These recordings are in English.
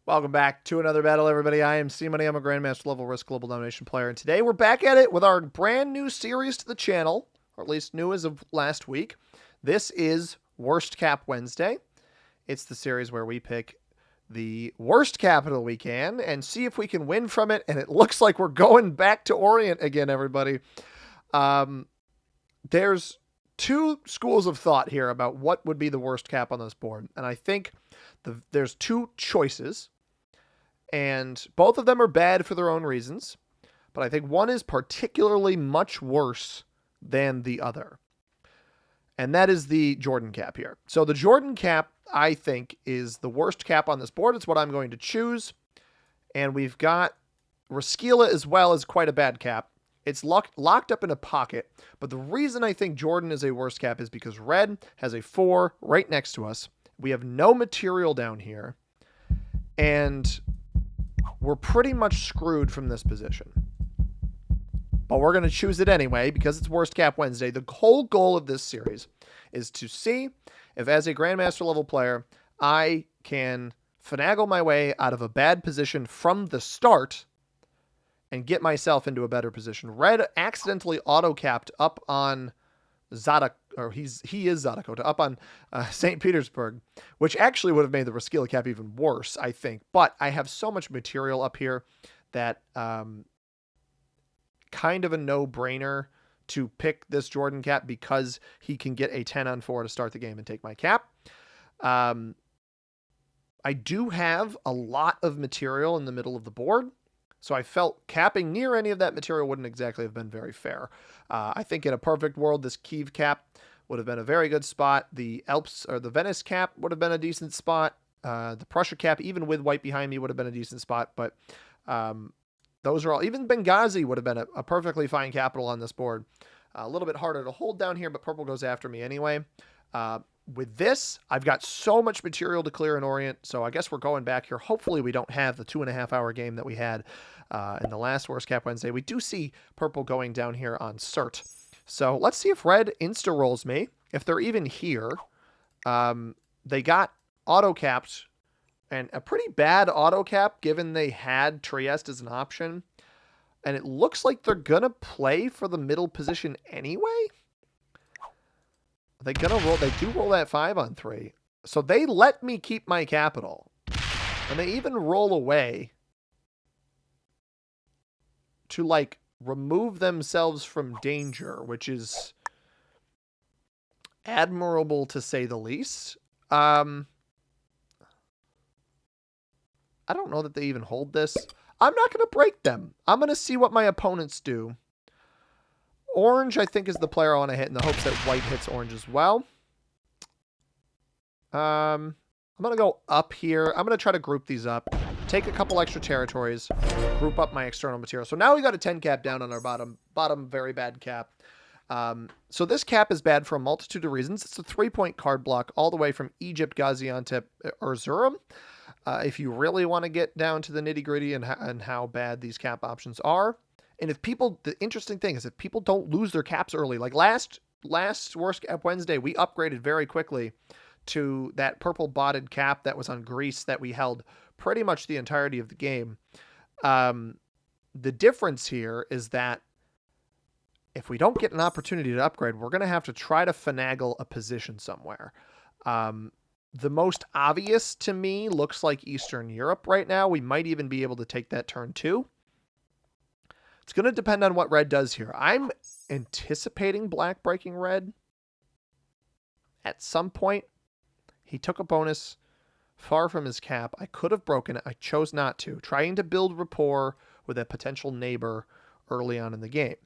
Welcome back to another battle, everybody. I am C-Money. I'm a Grandmaster level Risk Global Domination player, and today we're back at it with our brand new series to the channel, or at least new as of last week. This is Worst Cap Wednesday. It's the series where we pick the worst capital we can and see if we can win from it, and it looks like we're going back to Orient again, everybody. There's two schools of thought here about what would be the worst cap on this board, and I think there's two choices. And both of them are bad for their own reasons, but I think one is particularly much worse than the other. And that is the Jordan cap here. So the Jordan cap, I think, is the worst cap on this board. It's what I'm going to choose. And we've got Resquila as well as quite a bad cap. It's locked up in a pocket. But the reason I think Jordan is a worst cap is because red has a 4 right next to us. We have no material down here. And we're pretty much screwed from this position. But we're going to choose it anyway because it's Worst Cap Wednesday. The whole goal of this series is to see if, as a Grandmaster level player, I can finagle my way out of a bad position from the start and get myself into a better position. Red accidentally auto-capped up on Zadok, or he is Zadakota, up on St. Petersburg, which actually would have made the Resquila cap even worse, I think. But I have so much material up here that kind of a no-brainer to pick this Jordan cap because he can get a 10 on 4 to start the game and take my cap. I do have a lot of material in the middle of the board, so I felt capping near any of that material wouldn't exactly have been very fair. I think in a perfect world, this Kiev cap would have been a very good spot. The Alps or the Venice cap would have been a decent spot. The Prussia cap, even with white behind me, would have been a decent spot. But those are all. Even Benghazi would have been a perfectly fine capital on this board. A little bit harder to hold down here, but purple goes after me anyway. With this, I've got so much material to clear in Orient, so I guess we're going back here. Hopefully we don't have the 2.5-hour game that we had in the last Worst Cap Wednesday. We do see purple going down here on Cert. So let's see if red insta-rolls me, if they're even here. They got auto-capped, and a pretty bad auto-cap given they had Trieste as an option. And it looks like they're going to play for the middle position anyway. They're gonna roll. They do roll that 5 on 3. So they let me keep my capital. And they even roll away to, like, remove themselves from danger, which is admirable to say the least. I don't know that they even hold this. I'm not going to break them. I'm going to see what my opponents do. Orange, I think, is the player I want to hit in the hopes that white hits orange as well. I'm going to go up here. I'm going to try to group these up. Take a couple extra territories. Group up my external material. So now we got a 10 cap down on our bottom very bad cap. So this cap is bad for a multitude of reasons. It's a 3-point card block all the way from Egypt, Gaziantep, Erzurum. If you really want to get down to the nitty-gritty and how bad these cap options are. And if people, the interesting thing is if people don't lose their caps early, like last Worst Cap Wednesday, we upgraded very quickly to that purple botted cap that was on Greece that we held pretty much the entirety of the game. The difference here is that if we don't get an opportunity to upgrade, we're going to have to try to finagle a position somewhere. The most obvious to me looks like Eastern Europe right now. We might even be able to take that turn too. It's going to depend on what red does here. I'm anticipating black breaking red at some point. He took a bonus far from his cap. I could have broken it. I chose not to. Trying to build rapport with a potential neighbor early on in the game.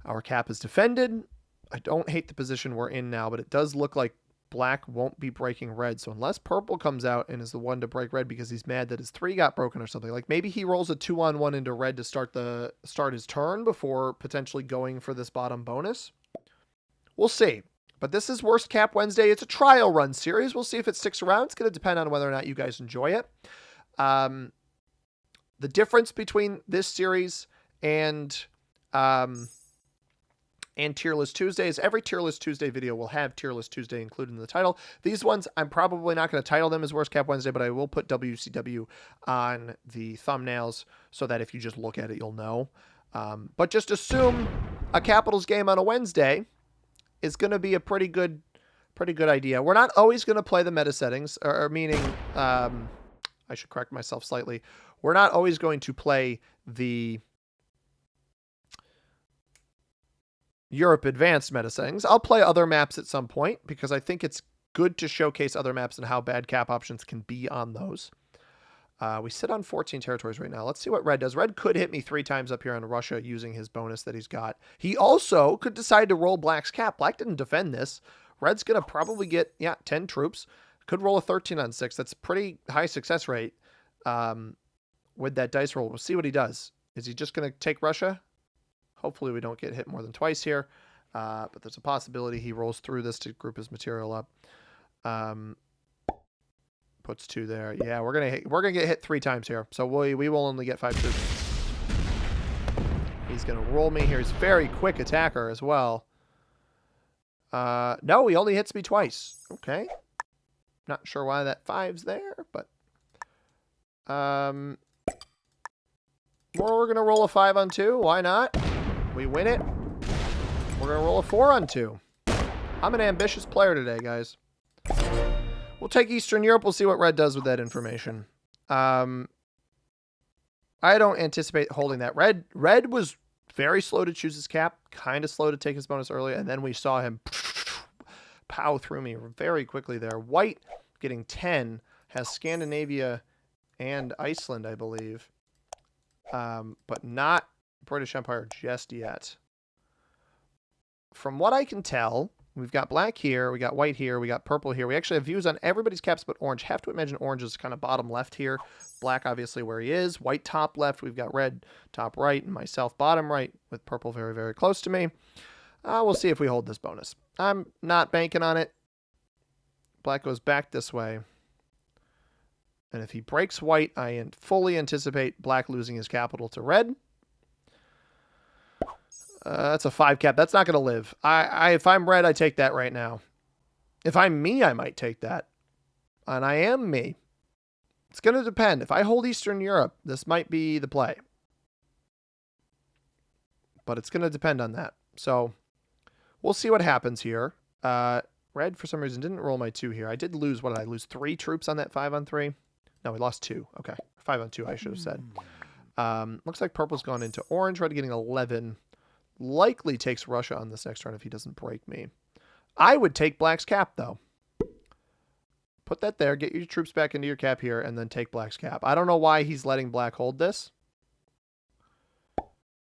Our cap is defended. I don't hate the position we're in now, but it does look like black won't be breaking red. So unless purple comes out and is the one to break red because he's mad that his 3 got broken or something, like maybe he rolls a 2-on-1 into red to start his turn before potentially going for this bottom bonus. We'll see. But this is Worst Cap Wednesday. It's a trial run series. We'll see if it sticks around. It's going to depend on whether or not you guys enjoy it. The difference between this series and and Tier List Tuesdays. Every Tier List Tuesday video will have Tier List Tuesday included in the title. These ones, I'm probably not going to title them as Worst Cap Wednesday, but I will put WCW on the thumbnails so that if you just look at it, you'll know. But just assume a Capitals game on a Wednesday is going to be a pretty good idea. We're not always going to play the meta settings, or meaning, I should correct myself slightly. We're not always going to play the Europe Advanced meta settings. I'll play other maps at some point because I think it's good to showcase other maps and how bad cap options can be on those. We sit on 14 territories right now. Let's see what Red does. Red could hit me 3 times up here on Russia using his bonus that he's got. He also could decide to roll Black's cap. Black didn't defend this. Red's going to probably get, 10 troops. Could roll a 13 on 6. That's pretty high success rate with that dice roll. We'll see what he does. Is he just going to take Russia? Hopefully we don't get hit more than twice here. But there's a possibility he rolls through this to group his material up. Puts 2 there. Yeah, we're gonna get hit 3 times here. So we will only get 5 troops. He's gonna roll me here. He's a very quick attacker as well. No, he only hits me twice. Okay. Not sure why that 5's there, but we're gonna roll a 5 on 2. Why not? We win it. We're gonna roll a 4 on 2. I'm an ambitious player today, guys. We'll take Eastern Europe. We'll see what Red does with that information. I don't anticipate holding that. Red was very slow to choose his cap, kind of slow to take his bonus early, and then we saw him pow through me very quickly there. White getting 10, has Scandinavia and Iceland, I believe, but not British Empire just yet. From what I can tell, we've got black here, we got white here, we got purple here. We actually have views on everybody's caps but orange. Have to imagine orange is kind of bottom left here. Black, obviously, where he is. White top left. We've got red top right and myself bottom right with purple very, very close to me. We'll see if we hold this bonus. I'm not banking on it. Black goes back this way. And if he breaks white, I fully anticipate black losing his capital to red. That's a 5 cap. That's not going to live. If I'm red, I take that right now. If I'm me, I might take that. And I am me. It's going to depend. If I hold Eastern Europe, this might be the play. But it's going to depend on that. So we'll see what happens here. Red, for some reason, didn't roll my 2 here. I did lose, what did I lose? 3 troops on that 5 on 3? No, we lost 2. Okay. 5 on 2, I should have said. Looks like purple's gone into orange. Red getting 11. Likely takes Russia on this next turn if he doesn't break me. I would take black's cap, though. Put that there. Get your troops back into your cap here, and then take black's cap. I don't know why he's letting black hold this.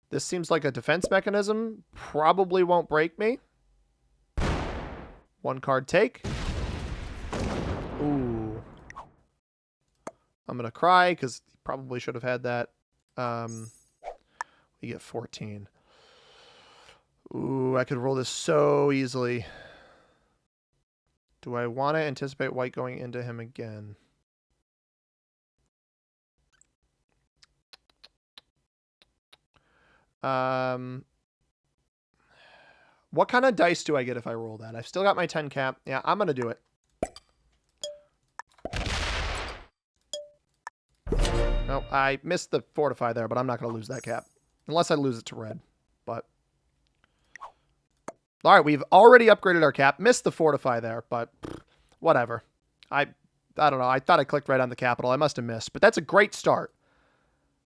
This seems like a defense mechanism. Probably won't break me. 1 card take. Ooh. I'm going to cry because he probably should have had that. We get 14. Ooh, I could roll this so easily. Do I want to anticipate white going into him again? What kind of dice do I get if I roll that? I've still got my 10 cap. Yeah, I'm going to do it. No, I missed the fortify there, but I'm not going to lose that cap. Unless I lose it to red. But all right, we've already upgraded our cap. Missed the fortify there, but whatever. I don't know. I thought I clicked right on the capital. I must have missed, but that's a great start.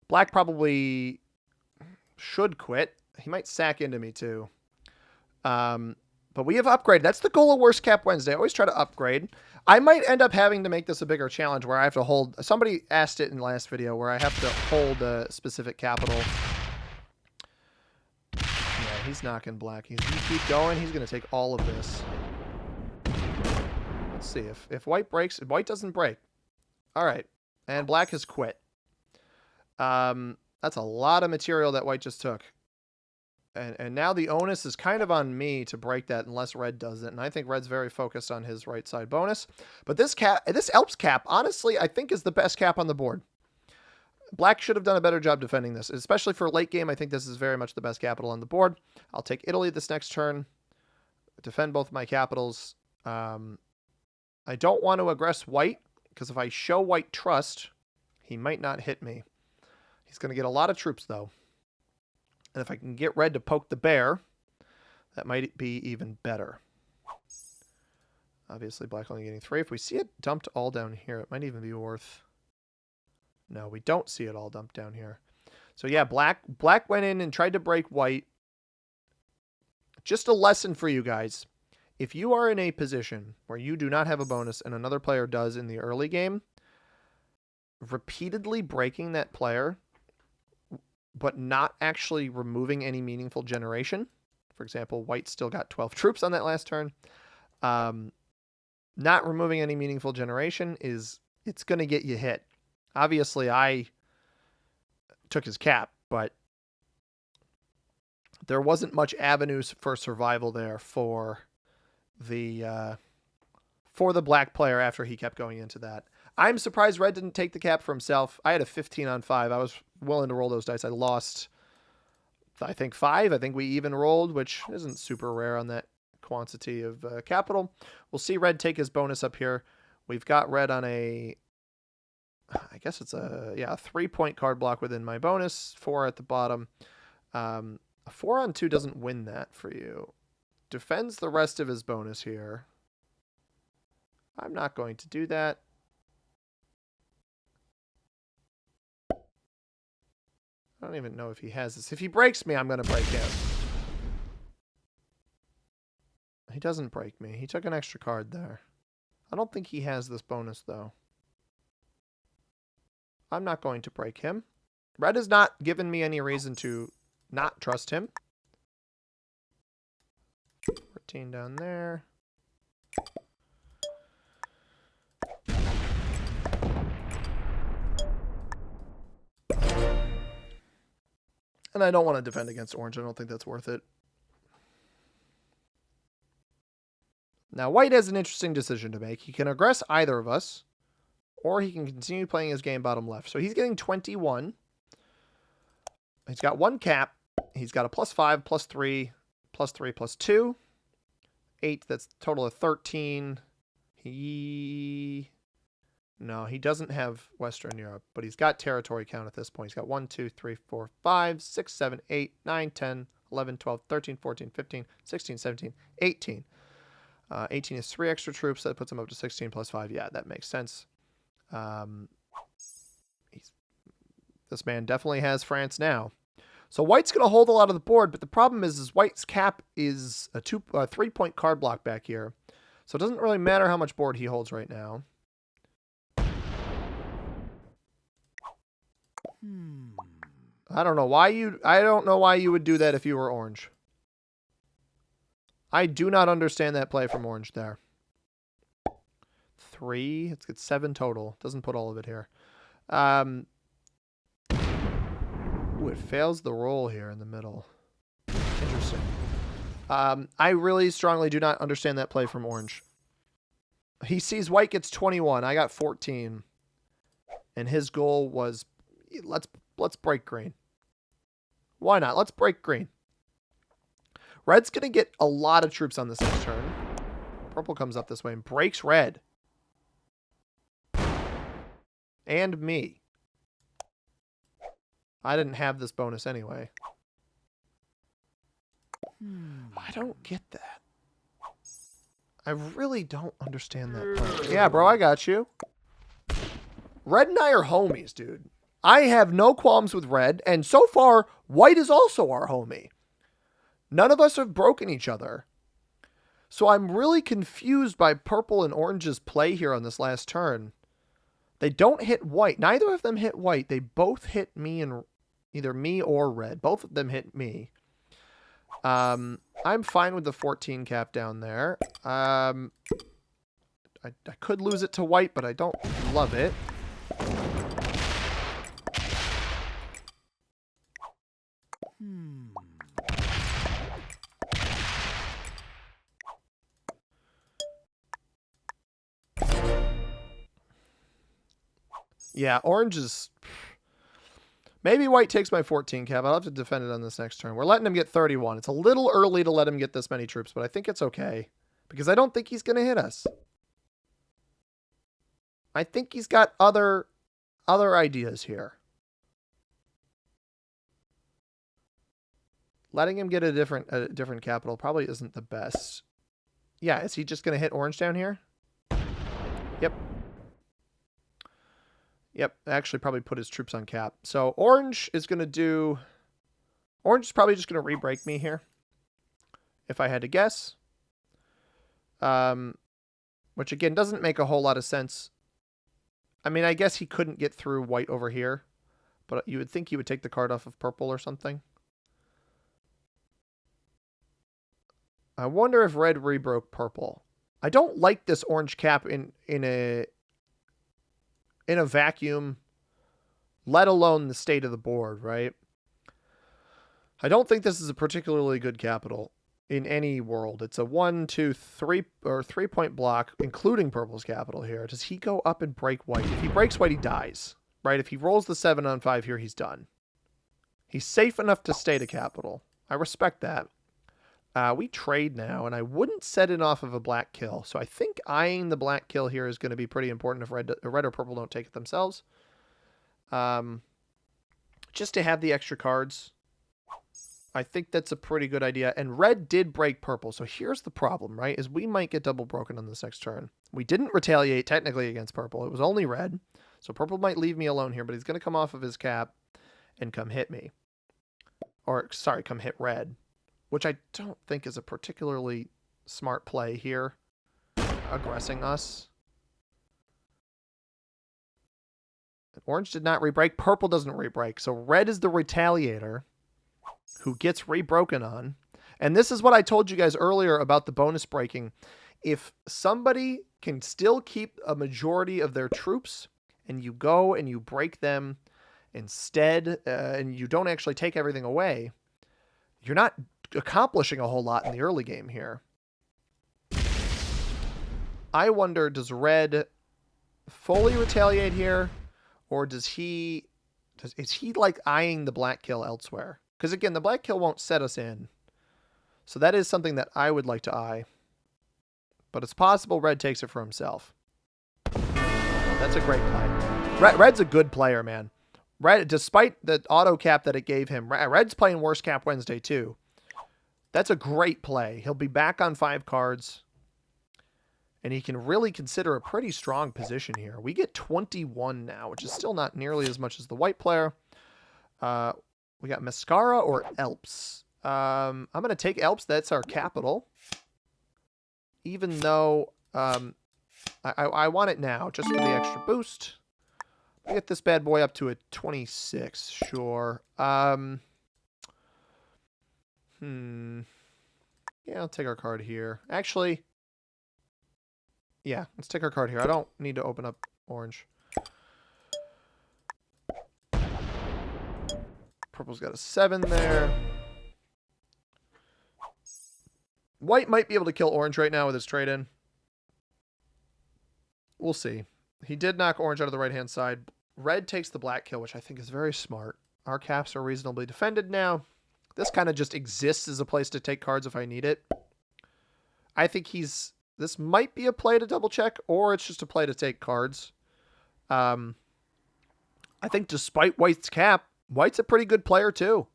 Black probably should quit. He might sack into me too. But we have upgraded. That's the goal of Worst Cap Wednesday. I always try to upgrade. I might end up having to make this a bigger challenge where I have to hold. Somebody asked it in the last video where I have to hold a specific capital. Yeah, he's knocking black. He's going to keep going. He's going to take all of this. Let's see if white breaks. If white doesn't break. All right. And black has quit. That's a lot of material that white just took. And now the onus is kind of on me to break that unless red does it. And I think red's very focused on his right side bonus. But this Alps cap, honestly, I think is the best cap on the board. Black should have done a better job defending this, especially for late game. I think this is very much the best capital on the board. I'll take Italy this next turn. Defend both my capitals. I don't want to aggress white, because if I show white trust, he might not hit me. He's going to get a lot of troops, though. And if I can get red to poke the bear, that might be even better. Obviously, black only getting 3. If we see it dumped all down here, it might even be worth... No, we don't see it all dumped down here. So yeah, black went in and tried to break white. Just a lesson for you guys. If you are in a position where you do not have a bonus and another player does in the early game, repeatedly breaking that player, but not actually removing any meaningful generation. For example, white still got 12 troops on that last turn. Not removing any meaningful generation it's going to get you hit. Obviously, I took his cap, but there wasn't much avenues for survival there for the black player after he kept going into that. I'm surprised red didn't take the cap for himself. I had a 15 on 5. I was willing to roll those dice. I lost, I think, 5. I think we even rolled, which isn't super rare on that quantity of capital. We'll see red take his bonus up here. We've got red on a... I guess it's a 3-point card block within my bonus, 4 at the bottom. A 4 on 2 doesn't win that for you. Defends the rest of his bonus here. I'm not going to do that. I don't even know if he has this. If he breaks me, I'm going to break him. He doesn't break me. He took an extra card there. I don't think he has this bonus, though. I'm not going to break him. Red has not given me any reason to not trust him. 14 down there. And I don't want to defend against orange. I don't think that's worth it. Now, white has an interesting decision to make. He can aggress either of us, or he can continue playing his game bottom left. So he's getting 21. He's got 1 cap. He's got a +5, +3, +3, +2. 8, that's a total of 13. No, he doesn't have Western Europe, but he's got territory count at this point. He's got 1, 2, 3, 4, 5, 6, 7, 8, 9, 10, 11, 12, 13, 14, 15, 16, 17, 18. 18 is 3 extra troops. That puts him up to 16 +5. Yeah, that makes sense. This man definitely has France now. So white's going to hold a lot of the board, but the problem is white's cap is a 3-point card block back here. So it doesn't really matter how much board he holds right now. I don't know why you would do that if you were orange. I do not understand that play from orange there. 3. Let's get 7 total. Doesn't put all of it here. Ooh, it fails the roll here in the middle. Interesting. I really strongly do not understand that play from orange. He sees white gets 21. I got 14. And his goal was, let's break green. Why not? Let's break green. Red's going to get a lot of troops on this next turn. Purple comes up this way and breaks red. And me. I didn't have this bonus anyway. I don't get that. I really don't understand that play. Yeah, bro, I got you. Red and I are homies, dude. I have no qualms with red, and so far, white is also our homie. None of us have broken each other. So I'm really confused by purple and orange's play here on this last turn. They don't hit white. Neither of them hit white. They both hit me, and either me or red. Both of them hit me. I'm fine with the 14 cap down there. I could lose it to white, but I don't love it. Yeah, orange is... Maybe white takes my 14 cap. I'll have to defend it on this next turn. We're letting him get 31. It's a little early to let him get this many troops, but I think it's okay. Because I don't think he's going to hit us. I think he's got other ideas here. Letting him get a different capital probably isn't the best. Yeah, is he just going to hit orange down here? Yep. Yep, actually probably put his troops on cap. So orange is going to do... Orange is probably just going to re-break me here, if I had to guess. Which, again, doesn't make a whole lot of sense. I mean, I guess he couldn't get through white over here, but you would think he would take the card off of purple or something. I wonder if red rebroke purple. I don't like this orange cap in a vacuum, let alone the state of the board, right? I don't think this is a particularly good capital in any world. It's a 1, 2, 3 or 3-point block, including purple's capital here. Does he go up and break white? If he breaks white, he dies, right? If he rolls the 7 on 5 here, he's done. He's safe enough to stay to capital. I respect that. We trade now, and I wouldn't set it off of a black kill. So I think eyeing the black kill here is going to be pretty important if red or purple don't take it themselves. Just to have the extra cards. I think that's a pretty good idea. And red did break purple. So here's the problem, right? Is we might get double broken on this next turn. We didn't retaliate technically against purple. It was only red. So purple might leave me alone here, but he's going to come off of his cap and come hit me. Or, sorry, come hit red. Which I don't think is a particularly smart play here. Aggressing us. Orange did not rebreak. Purple doesn't rebreak. So red is the retaliator who gets rebroken on. And this is what I told you guys earlier about the bonus breaking. If somebody can still keep a majority of their troops and you go and you break them instead and you don't actually take everything away, you're not accomplishing a whole lot in the early game here. I wonder, does red fully retaliate here? Or is he like eyeing the black kill elsewhere? Because again, the black kill won't set us in. So that is something that I would like to eye. But it's possible red takes it for himself. That's a great play. Red's a good player, man. Red, despite the auto cap that it gave him, red's playing worse cap Wednesday too. That's a great play. He'll be back on 5 cards. And he can really consider a pretty strong position here. We get 21 now, which is still not nearly as much as the white player. We got Mascara or Elps. I'm going to take Elps. That's our capital. Even though I want it now, just for the extra boost. We get this bad boy up to a 26. Sure. Yeah, I'll take our card here. Actually, yeah, let's take our card here. I don't need to open up orange. Purple's got a 7 there. White might be able to kill orange right now with his trade-in. We'll see. He did knock orange out of the right-hand side. Red takes the black kill, which I think is very smart. Our caps are reasonably defended now. This kind of just exists as a place to take cards if I need it. I think this might be a play to double check, or it's just a play to take cards. I think despite white's cap, white's a pretty good player too.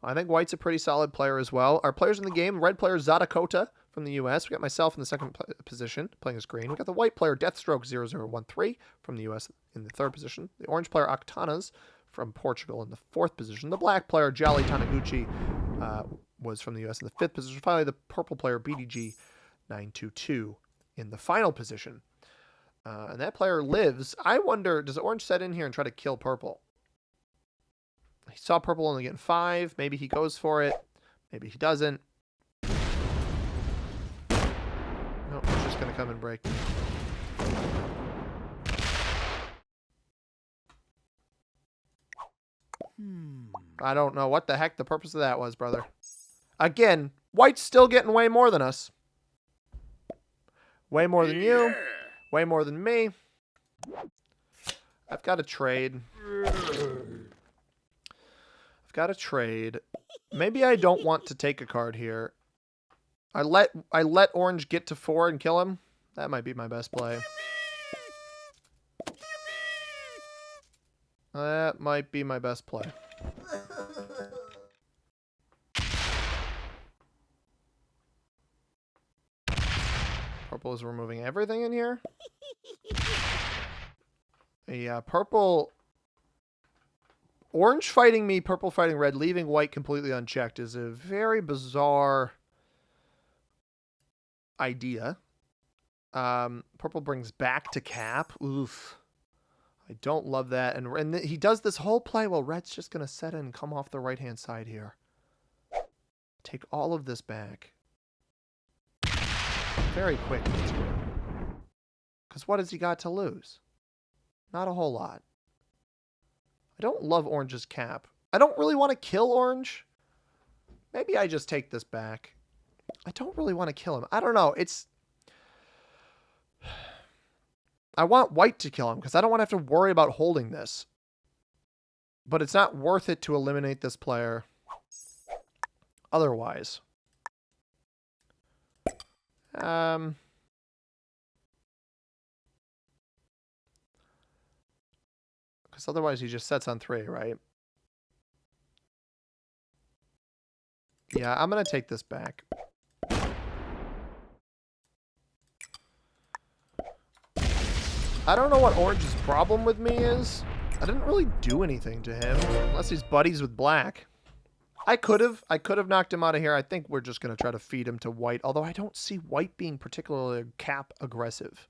I think white's a pretty solid player as well. Our players in the game, red player Zadakota from the US. We got myself in the second position, playing as green. We got the white player Deathstroke 0013 from the US in the 3rd position. The orange player Octanas from Portugal in the 4th position. The black player Jolly Taniguchi was from the US in the 5th position. Finally, the purple player BDG 922 in the final position. And that player lives. I wonder, does orange set in here and try to kill purple? He saw purple only getting 5. Maybe he goes for it. Maybe he doesn't. No, he's just going to come and break. I don't know what the heck the purpose of that was, brother. Again, white's still getting way more than us. Way more than you. Way more than me. I've got to trade. I've got to trade. Maybe I don't want to take a card here. I let orange get to 4 and kill him. That might be my best play. That might be my best play. Purple is removing everything in here. Yeah, purple... Orange fighting me, purple fighting red, leaving white completely unchecked is a very bizarre idea. Purple brings back to cap. Oof. I don't love that. And he does this whole play while red's just going to set in and come off the right-hand side here. Take all of this back. Very quick. Because what has he got to lose? Not a whole lot. I don't love orange's cap. I don't really want to kill orange. Maybe I just take this back. I don't really want to kill him. I don't know. I want white to kill him because I don't want to have to worry about holding this. But it's not worth it to eliminate this player otherwise. Because otherwise he just sets on 3, right? Yeah, I'm going to take this back. I don't know what orange's problem with me is. I didn't really do anything to him, unless he's buddies with black. I could have knocked him out of here. I think we're just going to try to feed him to white, although I don't see white being particularly cap aggressive.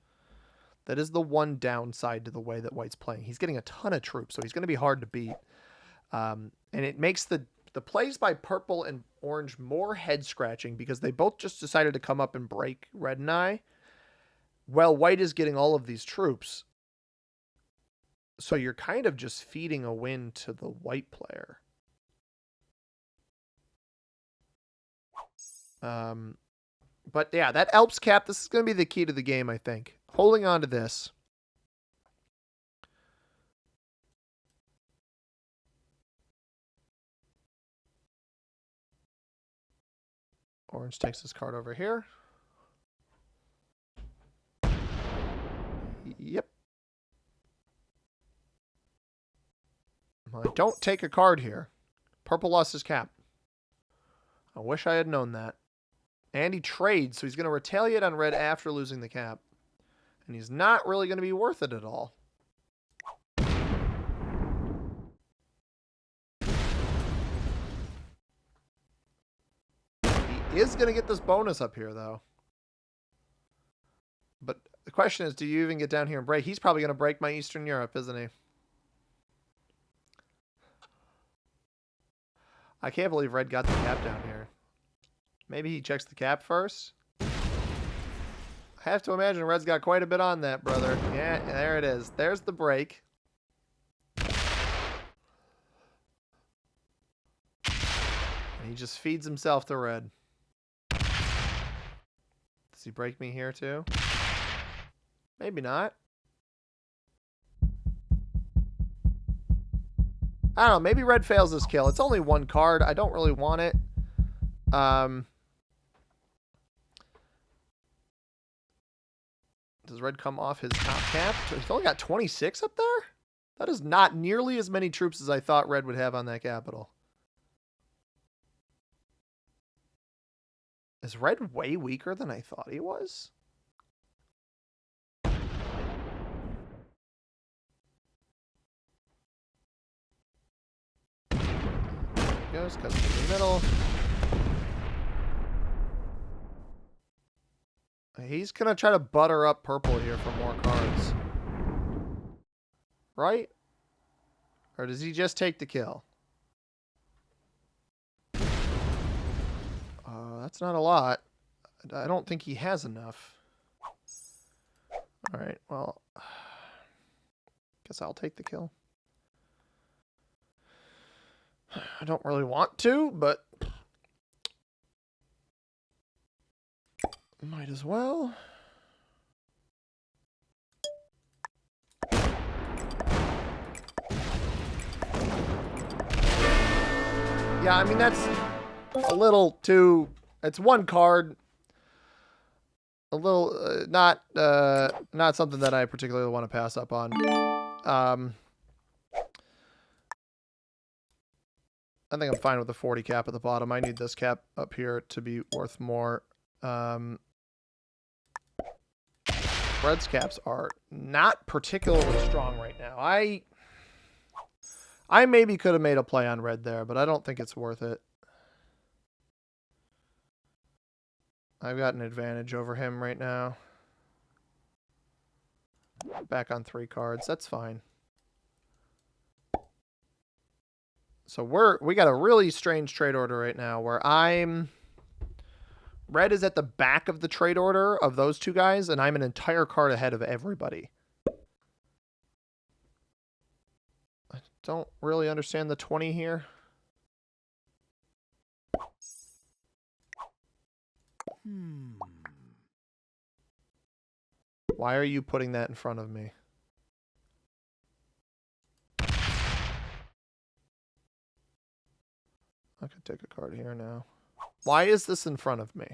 That is the one downside to the way that white's playing. He's getting a ton of troops, so he's going to be hard to beat. And it makes the plays by purple and orange more head-scratching because they both just decided to come up and break red and I. Well, white is getting all of these troops. So you're kind of just feeding a win to the white player. But yeah, that Alps cap, this is going to be the key to the game, I think. Holding on to this. Orange takes this card over here. Yep. I don't take a card here. Purple lost his cap. I wish I had known that. And he trades, so he's going to retaliate on red after losing the cap. And he's not really going to be worth it at all. He is going to get this bonus up here, though. But the question is, do you even get down here and break? He's probably going to break my Eastern Europe, isn't he? I can't believe red got the cap down here. Maybe he checks the cap first? I have to imagine red's got quite a bit on that, brother. Yeah, there it is. There's the break. And he just feeds himself to red. Does he break me here too? Maybe not. I don't know. Maybe red fails this kill. It's only one card. I don't really want it. Does red come off his top cap? He's only got 26 up there? That is not nearly as many troops as I thought red would have on that capital. Is red way weaker than I thought he was? Goes, cuts to the middle. He's going to try to butter up purple here for more cards. Right? Or does he just take the kill? That's not a lot. I don't think he has enough. Alright, well. Guess I'll take the kill. I don't really want to, but might as well. Yeah, I mean, that's a little too... It's one card. A little... not something that I particularly want to pass up on. I think I'm fine with the 40 cap at the bottom. I need this cap up here to be worth more. Red's caps are not particularly strong right now. I maybe could have made a play on red there, but I don't think it's worth it. I've got an advantage over him right now. Back on 3 cards. That's fine. So we got a really strange trade order right now where red is at the back of the trade order of those 2 guys, and I'm an entire card ahead of everybody. I don't really understand the 20 here. Why are you putting that in front of me? I could take a card here now. Why is this in front of me?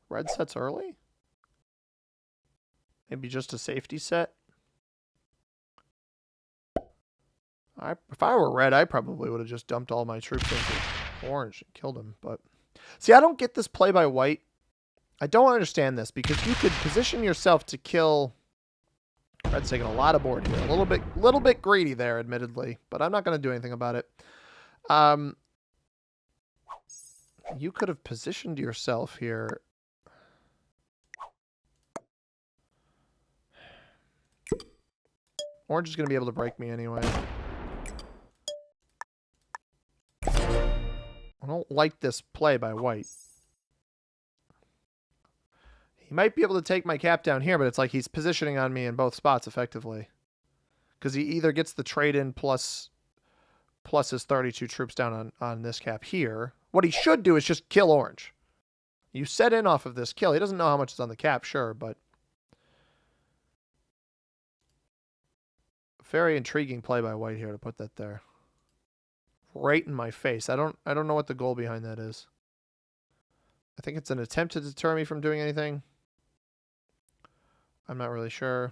Red sets early? Maybe just a safety set? If I were red, I probably would have just dumped all my troops into orange and killed him. But see, I don't get this play by white. I don't understand this because you could position yourself to kill. Red's taking a lot of board here. A little bit greedy there, admittedly, but I'm not going to do anything about it. You could have positioned yourself here. Orange is going to be able to break me anyway. I don't like this play by white. He might be able to take my cap down here, but it's like he's positioning on me in both spots effectively. Because he either gets the trade in plus his 32 troops down on this cap here. What he should do is just kill orange. You set in off of this kill. He doesn't know how much is on the cap, sure, but very intriguing play by white here to put that there. Right in my face. I don't know what the goal behind that is. I think it's an attempt to deter me from doing anything. I'm not really sure.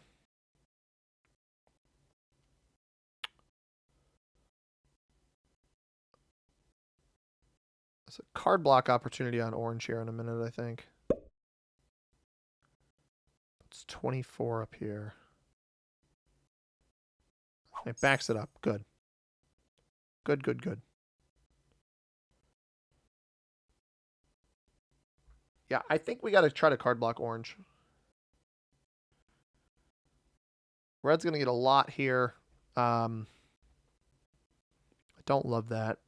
There's a card block opportunity on orange here in a minute, I think. It's 24 up here. It backs it up. Good. Good, good, good. Yeah, I think we got to try to card block orange. Red's going to get a lot here. I don't love that.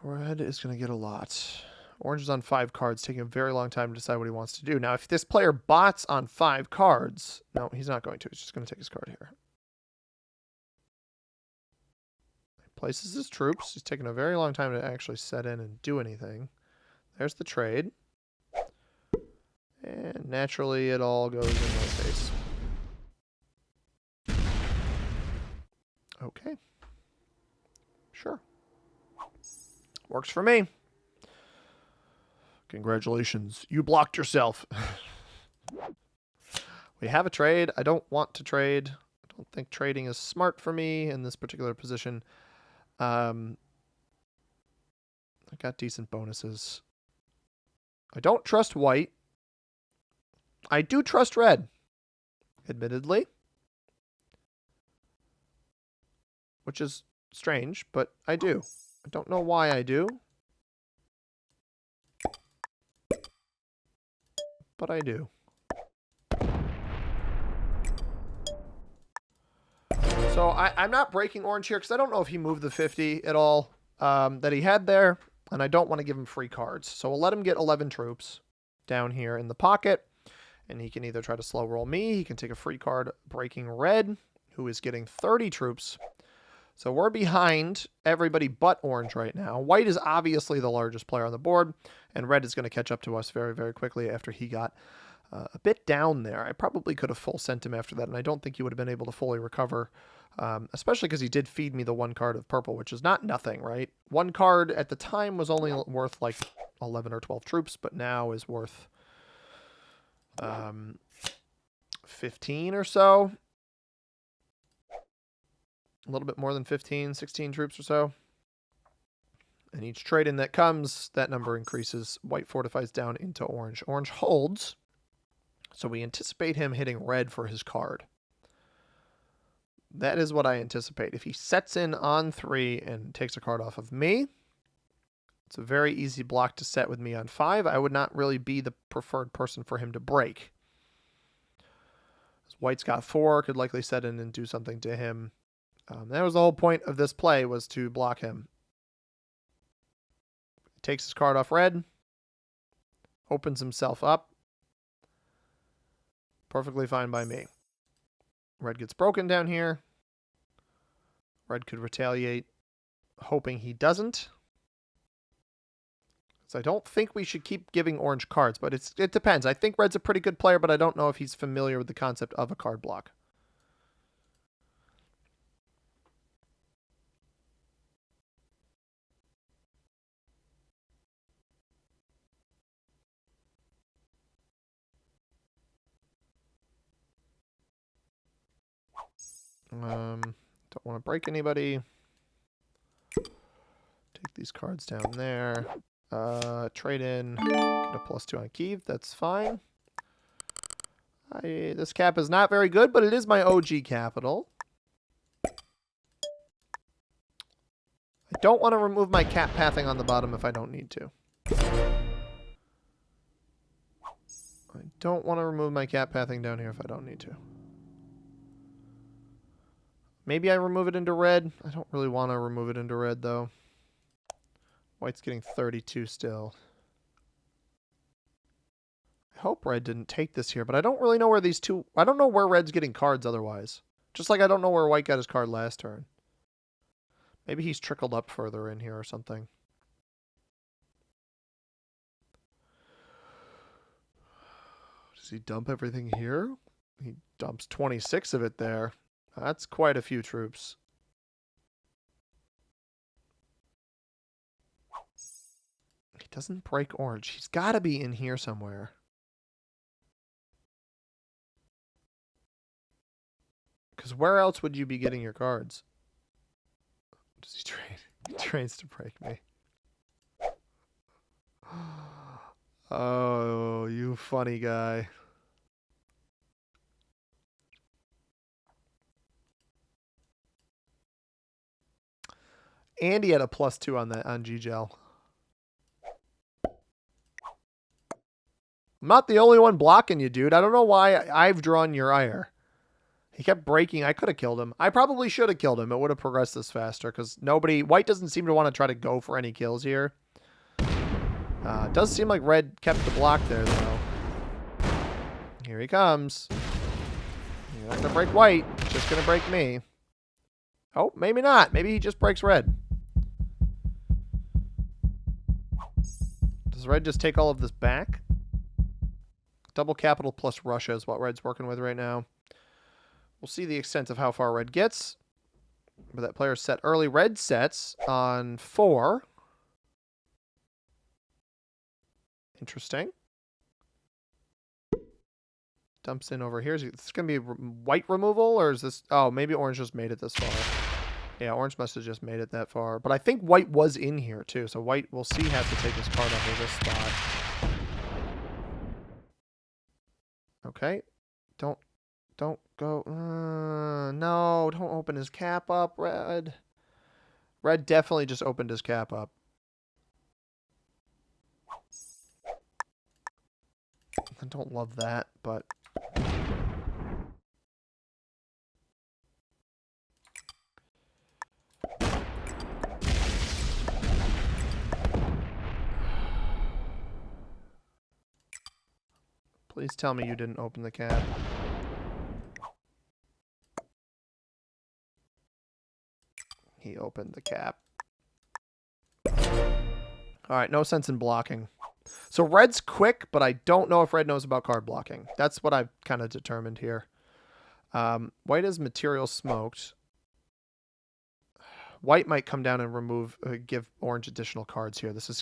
Red is going to get a lot. Orange is on 5 cards, taking a very long time to decide what he wants to do. Now, if this player bots on 5 cards... No, he's not going to. He's just going to take his card here. He places his troops. He's taking a very long time to actually set in and do anything. There's the trade. And naturally, it all goes in my face. Okay. Sure. Works for me. Congratulations. You blocked yourself. We have a trade. I don't want to trade. I don't think trading is smart for me in this particular position. I got decent bonuses. I don't trust white. I do trust red, admittedly. Which is strange, but I do. I don't know why I do. But I do. So I'm not breaking orange here because I don't know if he moved the 50 at all that he had there. And I don't want to give him free cards. So we'll let him get 11 troops down here in the pocket. And he can either try to slow roll me. He can take a free card breaking red. who is getting 30 troops. So we're behind everybody but orange right now. White is obviously the largest player on the board, and red is going to catch up to us very, very quickly after he got a bit down there. I probably could have full sent him after that, and I don't think he would have been able to fully recover, especially because he did feed me the one card of purple, which is not nothing, right? One card at the time was only worth like 11 or 12 troops, but now is worth 15 or so. A little bit more than 15, 16 troops or so. And each trade-in that comes, that number increases. White fortifies down into orange. Orange holds. So we anticipate him hitting red for his card. That is what I anticipate. If he sets in on 3 and takes a card off of me, it's a very easy block to set with me on 5. I would not really be the preferred person for him to break. White's got 4, could likely set in and do something to him. That was the whole point of this play, was to block him. Takes his card off red. Opens himself up. Perfectly fine by me. Red gets broken down here. Red could retaliate, hoping he doesn't. So I don't think we should keep giving orange cards, but it depends. I think red's a pretty good player, but I don't know if he's familiar with the concept of a card block. Don't want to break anybody. Take these cards down there. Trade in. Get a +2 on Kiev. That's fine. This cap is not very good, but it is my OG capital. I don't want to remove my cap pathing on the bottom if I don't need to. I don't want to remove my cap pathing down here if I don't need to. Maybe I remove it into red. I don't really want to remove it into red, though. White's getting 32 still. I hope red didn't take this here, but I don't really know where these two... I don't know where red's getting cards otherwise. Just like I don't know where white got his card last turn. Maybe he's trickled up further in here or something. Does he dump everything here? He dumps 26 of it there. That's quite a few troops. He doesn't break orange. He's got to be in here somewhere. Because where else would you be getting your cards? Does he trade? He trades to break me. Oh, you funny guy. And he had a +2 on that on G-Gel. I'm not the only one blocking you, dude. I don't know why I've drawn your ire. He kept breaking. I could have killed him. I probably should have killed him. It would have progressed this faster because white doesn't seem to want to try to go for any kills here. It does seem like red kept the block there, though. Here he comes. You're not going to break white. He's just going to break me. Oh, maybe not. Maybe he just breaks red. Does red just take all of this back? Double capital plus Russia is what red's working with right now. We'll see the extent of how far red gets. But that player's set early. Red sets on 4. Interesting. Dumps in over here. Is this going to be white removal, or is this... Oh, maybe orange just made it this far. Yeah, orange must have just made it that far. But I think white was in here, too. So white, we'll see, has to take his card off of this spot. Okay. Don't go. No, don't open his cap up, red. Red definitely just opened his cap up. I don't love that, but... Please tell me you didn't open the cap. He opened the cap. All right, no sense in blocking. So red's quick, but I don't know if red knows about card blocking. That's what I've kind of determined here. White is material smoked. White might come down and remove, give orange additional cards here. This is...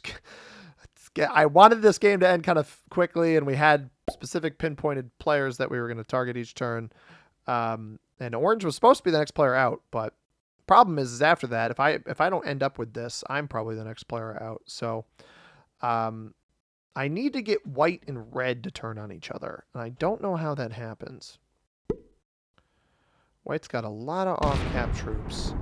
I wanted this game to end kind of quickly, and we had specific pinpointed players that we were going to target each turn. And orange was supposed to be the next player out, but problem is after that, if I don't end up with this, I'm probably the next player out. So I need to get white and red to turn on each other, and I don't know how that happens. White's got a lot of off-cap troops.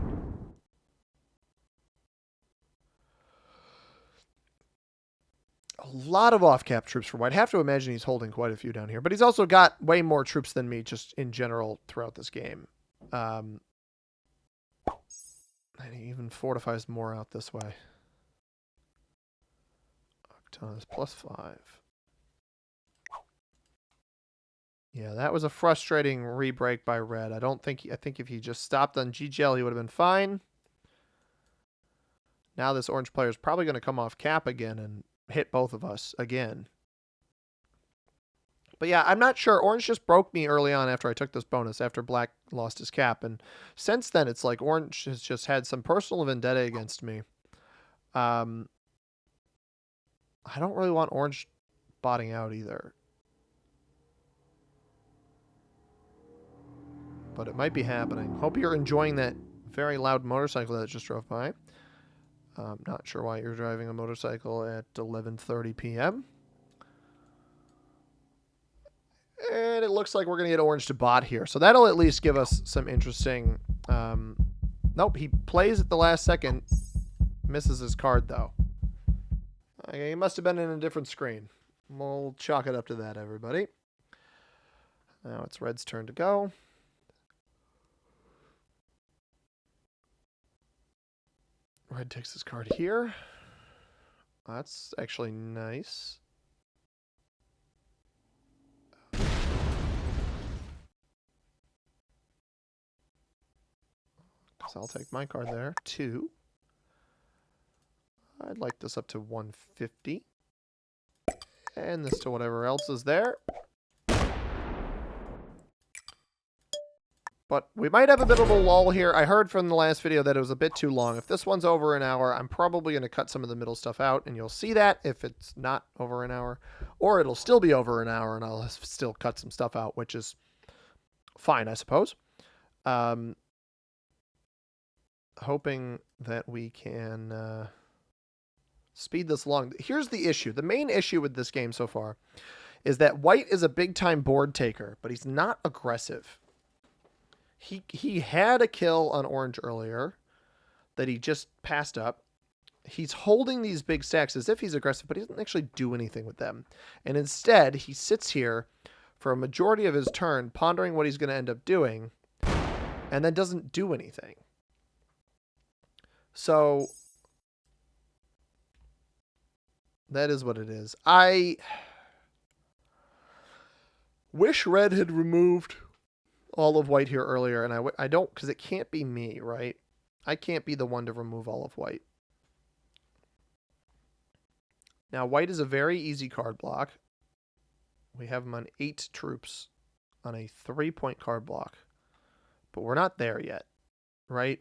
A lot of off-cap troops for white. I have to imagine he's holding quite a few down here, but he's also got way more troops than me just in general throughout this game. And he even fortifies more out this way. Octon is +5. Yeah, that was a frustrating re-break by red. I think if he just stopped on GGL, he would have been fine. Now this orange player is probably going to come off cap again and hit both of us again. But yeah, I'm not sure. Orange just broke me early on after I took this bonus, after black lost his cap. And since then, it's like orange has just had some personal vendetta against me. I don't really want orange botting out either. But it might be happening. Hope you're enjoying that very loud motorcycle that just drove by. Not sure why you're driving a motorcycle at 11:30 p.m. And it looks like we're going to get orange to bot here. So that'll at least give us some interesting... nope, he plays at the last second. Misses his card, though. Okay, he must have been in a different screen. We'll chalk it up to that, everybody. Now it's red's turn to go. Red takes his card here. That's actually nice. So I'll take my card there. 2. I'd like this up to 150. And this to whatever else is there. But we might have a bit of a lull here. I heard from the last video that it was a bit too long. If this one's over an hour, I'm probably going to cut some of the middle stuff out, and you'll see that if it's not over an hour. Or it'll still be over an hour, and I'll still cut some stuff out, which is fine, I suppose. Hoping that we can speed this along. Here's the issue. The main issue with this game so far is that white is a big-time board taker, but he's not aggressive. He had a kill on orange earlier that he just passed up. He's holding these big stacks as if he's aggressive, but he doesn't actually do anything with them. And instead, he sits here for a majority of his turn, pondering what he's going to end up doing, and then doesn't do anything. So that is what it is. I wish red had removed all of white here earlier, and I don't, because it can't be me, right? I can't be the one to remove all of white. Now, white is a very easy card block. We have him on 8 troops on a 3-point card block. But we're not there yet, right?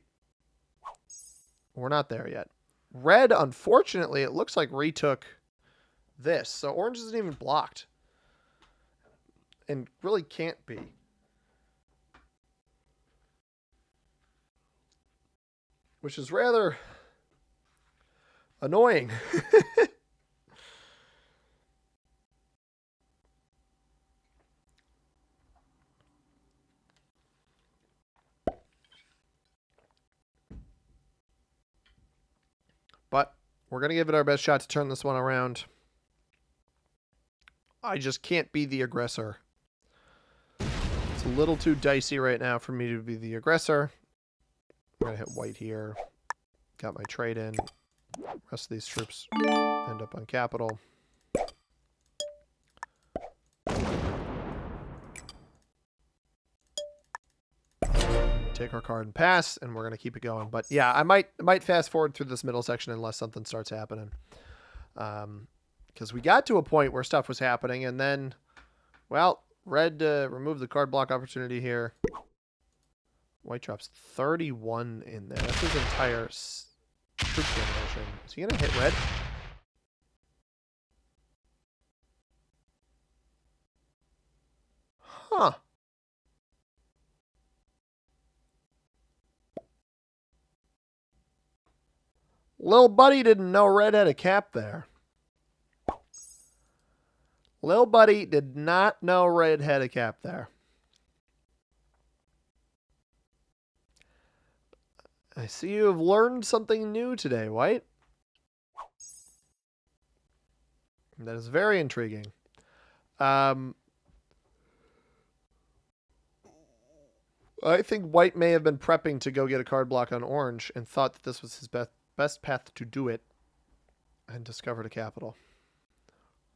We're not there yet. Red, unfortunately, it looks like retook this. So orange isn't even blocked. And really can't be. Which is rather annoying. But we're going to give it our best shot to turn this one around. I just can't be the aggressor. It's a little too dicey right now for me to be the aggressor. I'm going to hit white here. Got my trade in. Rest of these troops end up on capital. take our card and pass, and we're going to keep it going. But yeah, I might fast forward through this middle section unless something starts happening. Because we got to a point where stuff was happening, and then, well, red removed the card block opportunity here. White drops 31 in there. That's his entire troop generation. Is he going to hit red? Huh. Lil Buddy didn't know red had a cap there. Lil Buddy did not know red had a cap there. I see you have learned something new today, White. That is very intriguing. I think White may have been prepping to go get a card block on Orange and thought that this was his best path to do it, and discovered a capital.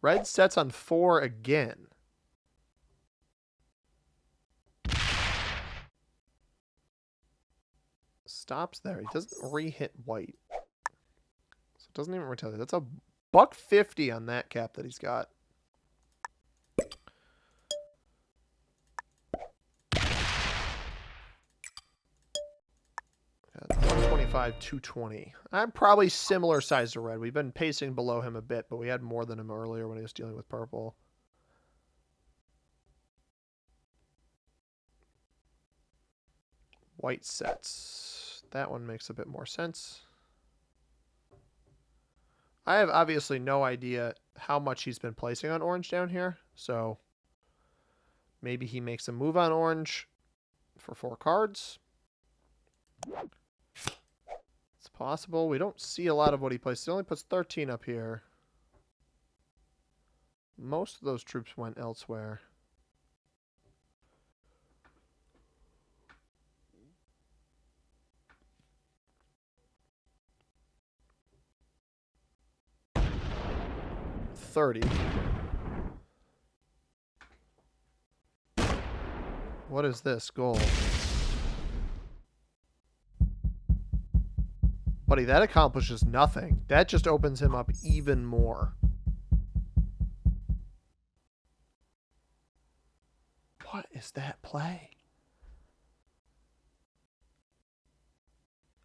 Red sets on 4 again. Stops there. He doesn't re-hit White. So it doesn't even retaliate. That's a $150 on that cap that he's got. Got 125, 220. I'm probably similar size to red. We've been pacing below him a bit, but we had more than him earlier when he was dealing with purple. White sets. That one makes a bit more sense. I have obviously no idea how much he's been placing on Orange down here, so maybe he makes a move on Orange for 4 cards. It's possible. We don't see a lot of what he places. He only puts 13 up here. Most of those troops went elsewhere. $30. What is this goal? Buddy, that accomplishes nothing. That just opens him up even more. What is that play?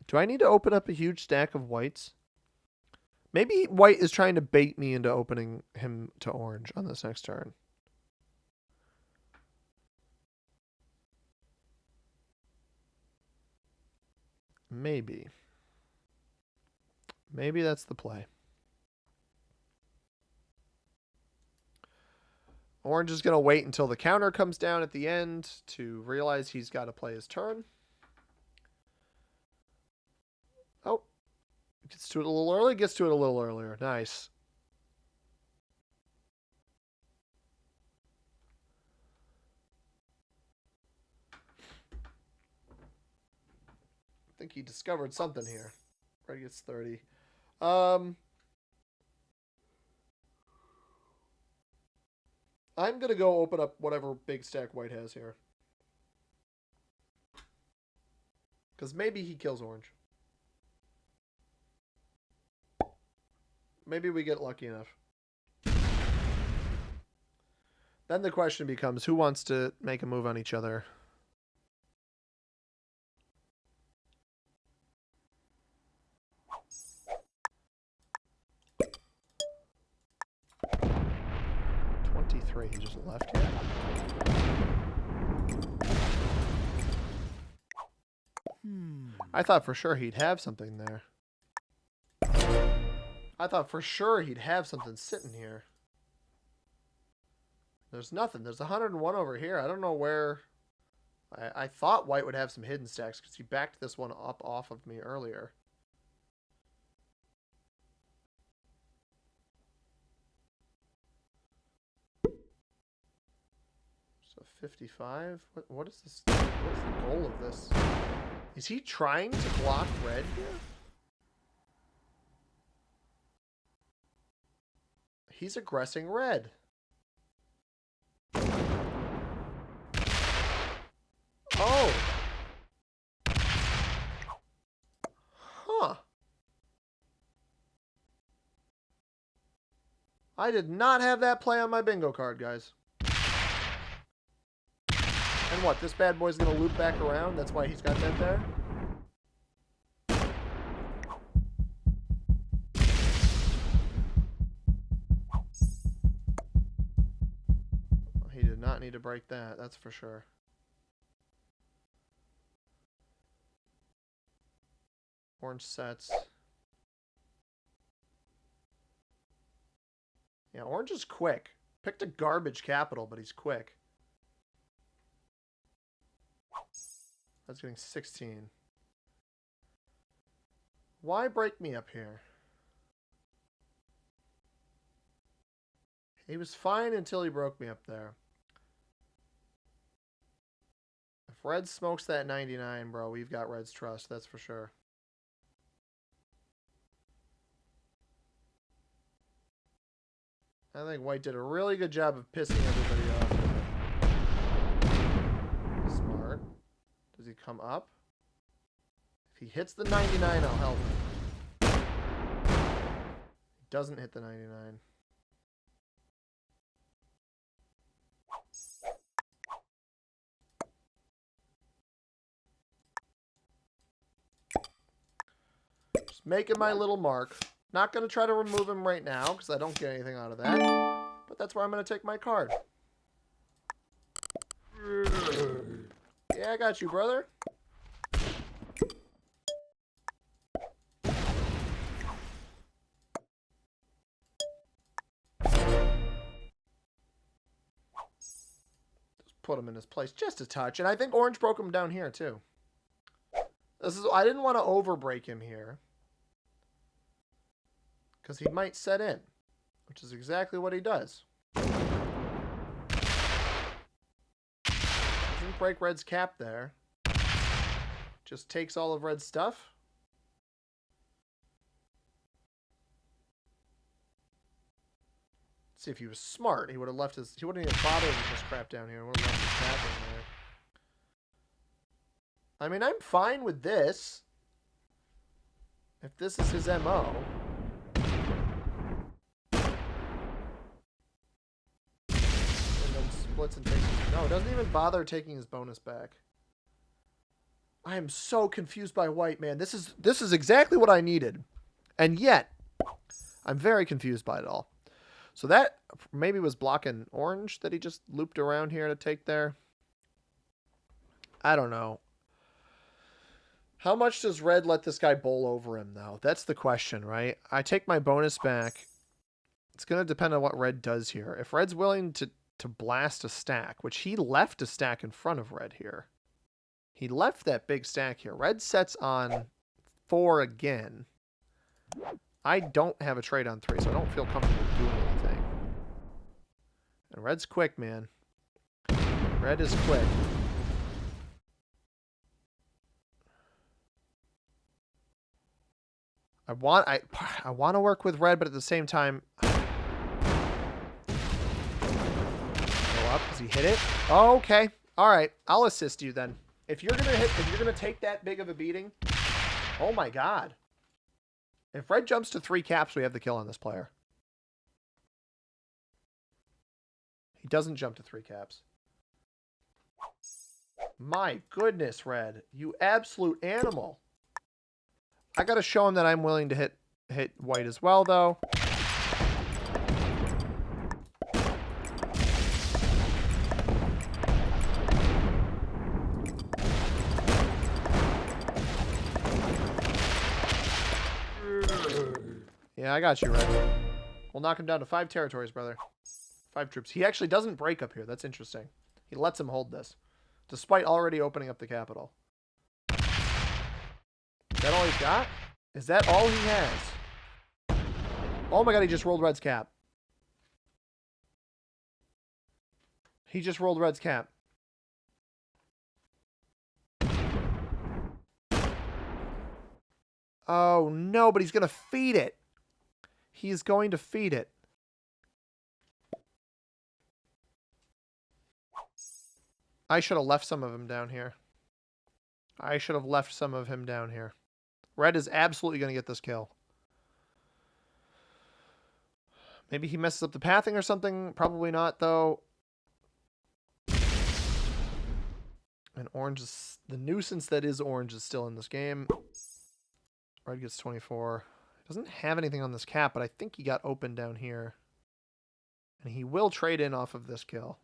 Do I need to open up a huge stack of whites? Maybe White is trying to bait me into opening him to Orange on this next turn. Maybe. Maybe that's the play. Orange is going to wait until the counter comes down at the end to realize he's got to play his turn. Oh. Gets to it a little early. Gets to it a little earlier. Nice. I think he discovered something here. Red gets 30. I'm going to go open up whatever big stack White has here. Because maybe he kills Orange. Maybe we get lucky enough. Then the question becomes, who wants to make a move on each other? He just left here. I thought for sure he'd have something there. I thought for sure he'd have something sitting here. There's nothing. There's 101 over here. I don't know where. I thought White would have some hidden stacks because he backed this one up off of me earlier. So 55. What is this? What is the goal of this? Is he trying to block red here? He's aggressing red. Oh. I did not have that play on my bingo card, guys. And what, this bad boy's going to loop back around? That's why he's got that there? He did not need to break that, that's for sure. Orange sets. Yeah, orange is quick. Picked a garbage capital, but he's quick. That's getting 16. Why break me up here? He was fine until he broke me up there. If red smokes that 99, bro, we've got red's trust, that's for sure. I think white did a really good job of pissing everybody off. Smart. Does he come up? If he hits the 99, I'll help him. He doesn't hit the 99. Just making my little mark. Not going to try to remove him right now because I don't get anything out of that. But that's where I'm going to take my card. Yeah, I got you, brother. Just put him in his place just a touch. And I think orange broke him down here, too. I didn't want to over-break him here. Because he might set in, which is exactly what he does. Doesn't break red's cap there. Just takes all of red's stuff. Let's see if he was smart. He would have left his. He wouldn't even bother with this crap down here. He would have left his cap in there. I mean, I'm fine with this. If this is his MO. Splits and takes his, no, it doesn't even bother taking his bonus back. I am so confused by white, man. This is exactly what I needed. And yet, I'm very confused by it all. So that maybe was blocking orange that he just looped around here to take there. I don't know. How much does red let this guy bowl over him, though? That's the question, right? I take my bonus back. It's going to depend on what red does here. If red's willing to blast a stack, which he left a stack in front of red here. He left that big stack here. Red sets on 4 again. I don't have a trade on 3, so I don't feel comfortable doing anything. And red's quick, man. Red is quick. I want to work with red, but at the same time, because he hit it. Oh, okay. All right. I'll assist you then. If you're gonna take that big of a beating, oh my god. If red jumps to 3 caps, we have the kill on this player. He doesn't jump to 3 caps. My goodness, red. You absolute animal. I gotta show him that I'm willing to hit white as well, though. Yeah, I got you, Red. We'll knock him down to 5 territories, brother. 5 troops. He actually doesn't break up here. That's interesting. He lets him hold this, despite already opening up the capital. Is that all he's got? Is that all he has? Oh my god, he just rolled red's cap. He just rolled red's cap. Oh no, but he's going to feed it. He's going to feed it. I should have left some of him down here. I should have left some of him down here. Red is absolutely going to get this kill. Maybe he messes up the pathing or something. Probably not, though. And orange is... The nuisance that is orange is still in this game. Red gets 24. Doesn't have anything on this cap, but I think he got open down here. And he will trade in off of this kill.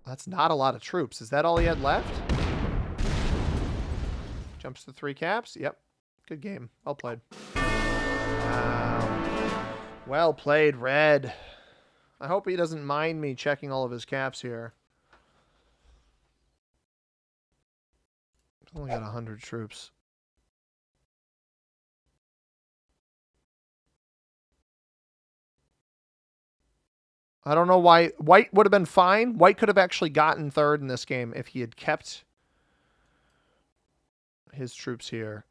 That's not a lot of troops. Is that all he had left? Jumps to 3 caps. Yep. Good game. Well played. Wow. Well played, Red. I hope he doesn't mind me checking all of his caps here. He's only got 100 troops. I don't know why. White would have been fine. White could have actually gotten third in this game if he had kept his troops here.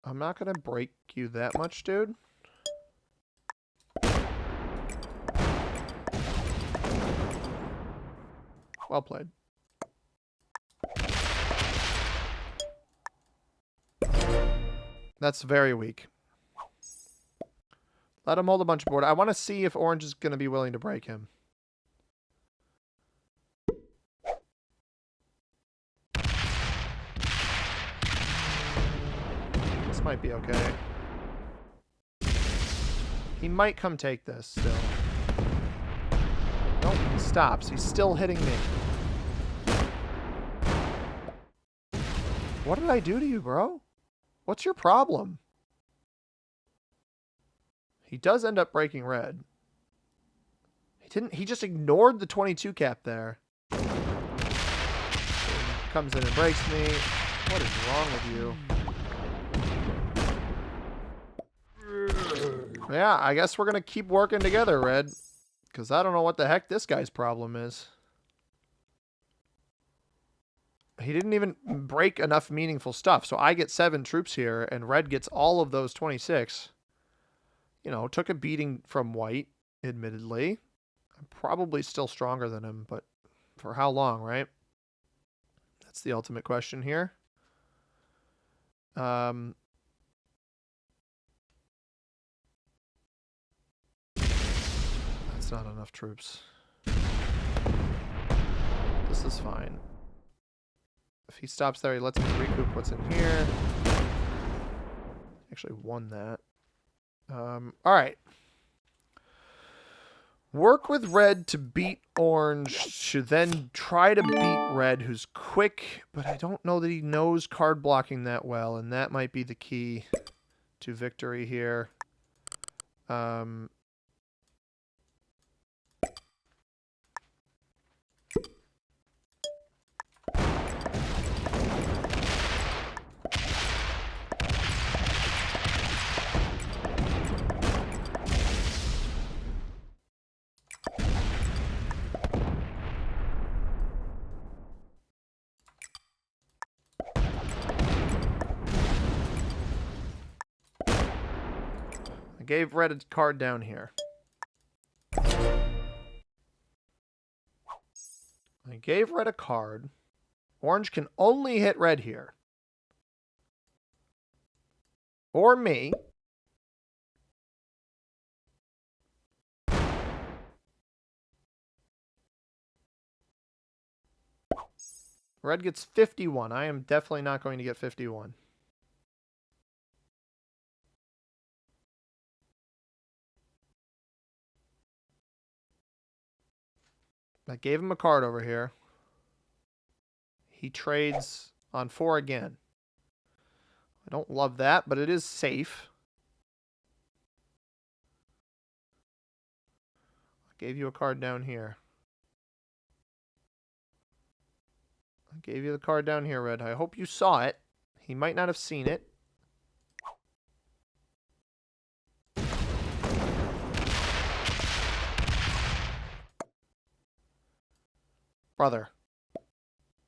I'm not going to break you that much, dude. Well played. That's very weak. Let him hold a bunch of board. I want to see if orange is going to be willing to break him. This might be okay. He might come take this still. Nope, he stops. He's still hitting me. What did I do to you, bro? What's your problem? He does end up breaking red. He just ignored the 22 cap there. Comes in and breaks me. What is wrong with you? Yeah, I guess we're going to keep working together, Red. Because I don't know what the heck this guy's problem is. He didn't even break enough meaningful stuff. So I get 7 troops here, and Red gets all of those 26. You know, took a beating from White, admittedly. I'm probably still stronger than him, but for how long, right? That's the ultimate question here. That's not enough troops. This is fine. If he stops there, he lets me recoup what's in here. Actually won that. All right. Work with red to beat orange to then try to beat red, who's quick, but I don't know that he knows card blocking that well, and that might be the key to victory here. I gave red a card down here. I gave red a card. Orange can only hit red here. Or me. Red gets 51. I am definitely not going to get 51. I gave him a card over here. He trades on 4 again. I don't love that, but it is safe. I gave you a card down here. I gave you the card down here, Red. I hope you saw it. He might not have seen it. Brother,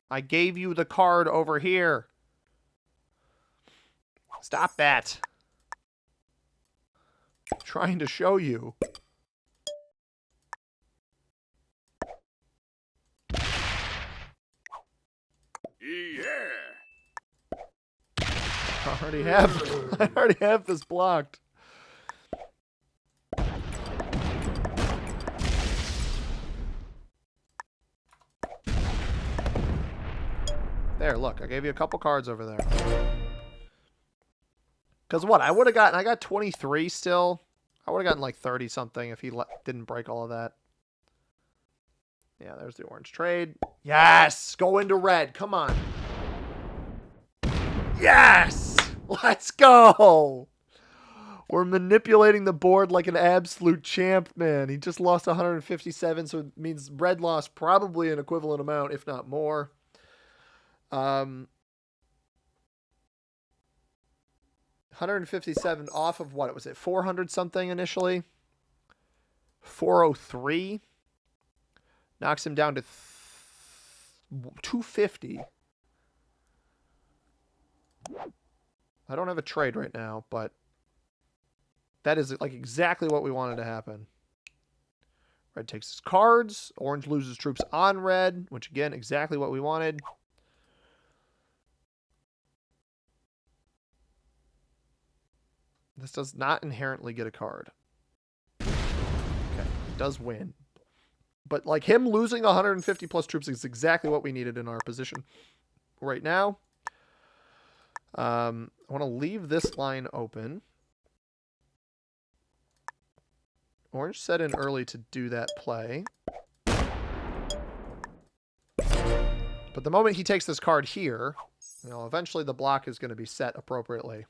I gave you the card over here. Stop that. Trying to show you. Yeah. I already have this blocked. There, look, I gave you a couple cards over there. Because what? I got 23 still. I would have gotten like 30 something if he didn't break all of that. Yeah, there's the orange trade. Yes! Go into red. Come on. Yes! Let's go! We're manipulating the board like an absolute champ, man. He just lost 157, so it means red lost probably an equivalent amount, if not more. 157 off of what? Was it 400 something initially? 403 knocks him down to 250. I don't have a trade right now, but that is like exactly what we wanted to happen. Red takes his cards. Orange loses troops on red, which again, exactly what we wanted. This does not inherently get a card. Okay, it does win. But like him losing 150 plus troops is exactly what we needed in our position right now. I want to leave this line open. Orange set in early to do that play. But the moment he takes this card here, you know, eventually the block is going to be set appropriately.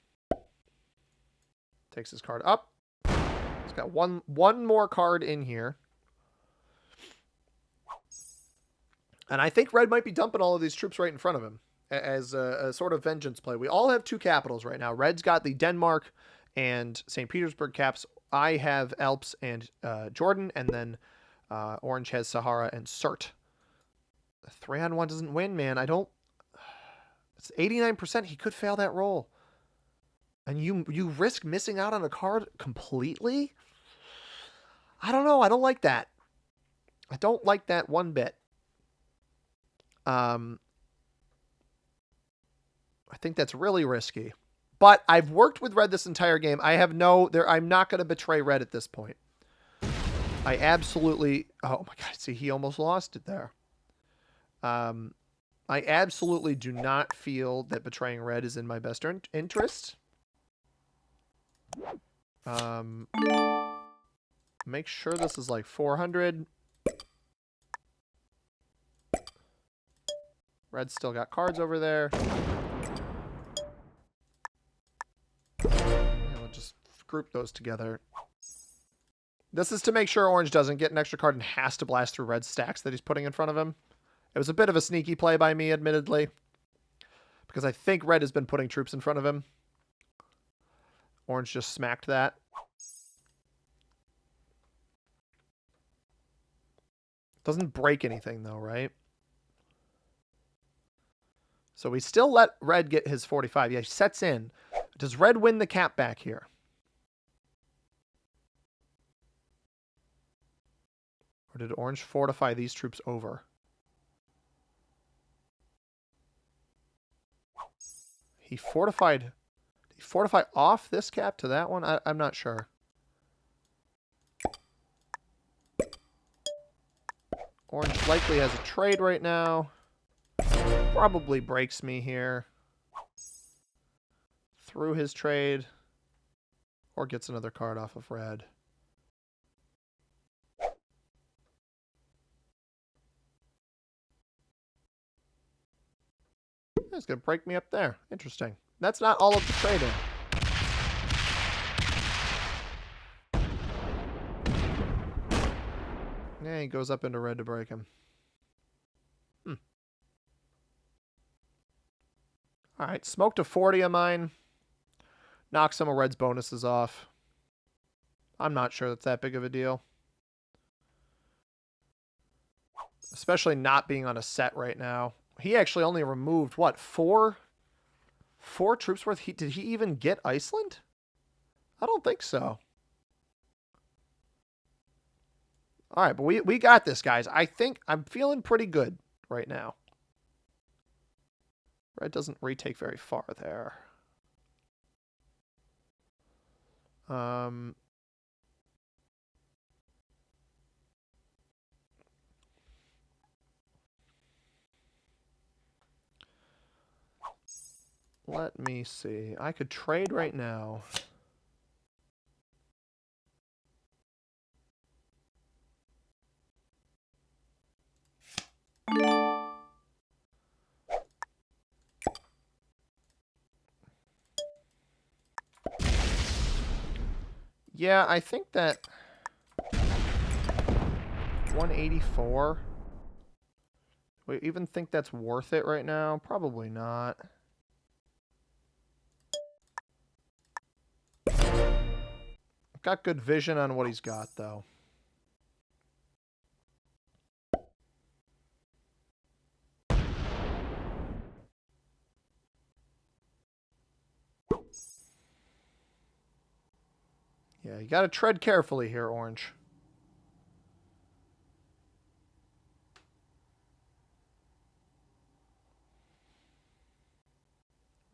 Takes his card up. He's got one more card in here. And I think red might be dumping all of these troops right in front of him as a sort of vengeance play. We all have two capitals right now. Red's got the Denmark and St. Petersburg caps. I have Alps and Jordan, and then Orange has Sahara and Surt. 3-on-1 doesn't win, man. I don't... It's 89%. He could fail that roll. And you risk missing out on a card completely? I don't know. I don't like that. I don't like that one bit. I think that's really risky. But I've worked with red this entire game. I'm not going to betray red at this point. I absolutely... Oh my god, see, he almost lost it there. I absolutely do not feel that betraying red is in my best interest. Make sure this is like 400. Red's still got cards over there. And we'll just group those together. This is to make sure Orange doesn't get an extra card and has to blast through Red's stacks that he's putting in front of him. It was a bit of a sneaky play by me, admittedly, because I think Red has been putting troops in front of him. Orange just smacked that. Doesn't break anything, though, right? So we still let Red get his 45. Yeah, he sets in. Does Red win the cap back here? Or did Orange fortify these troops over? He fortified... Did he fortify off this cap to that one? I'm not sure. Orange likely has a trade right now. Probably breaks me here. Through his trade. Or gets another card off of red. He's going to break me up there. Interesting. That's not all of the trading. Yeah, he goes up into red to break him. Alright, smoked a 40 of mine. Knock some of red's bonuses off. I'm not sure that's that big of a deal. Especially not being on a set right now. He actually only removed, what, four troops worth? Did he even get Iceland? I don't think so. All right, but we got this, guys. I think I'm feeling pretty good right now. Red doesn't retake very far there. Let me see. I could trade right now. Yeah, I think that 184. We even think that's worth it right now? Probably not. Got good vision on what he's got, though. Yeah, you got to tread carefully here, Orange.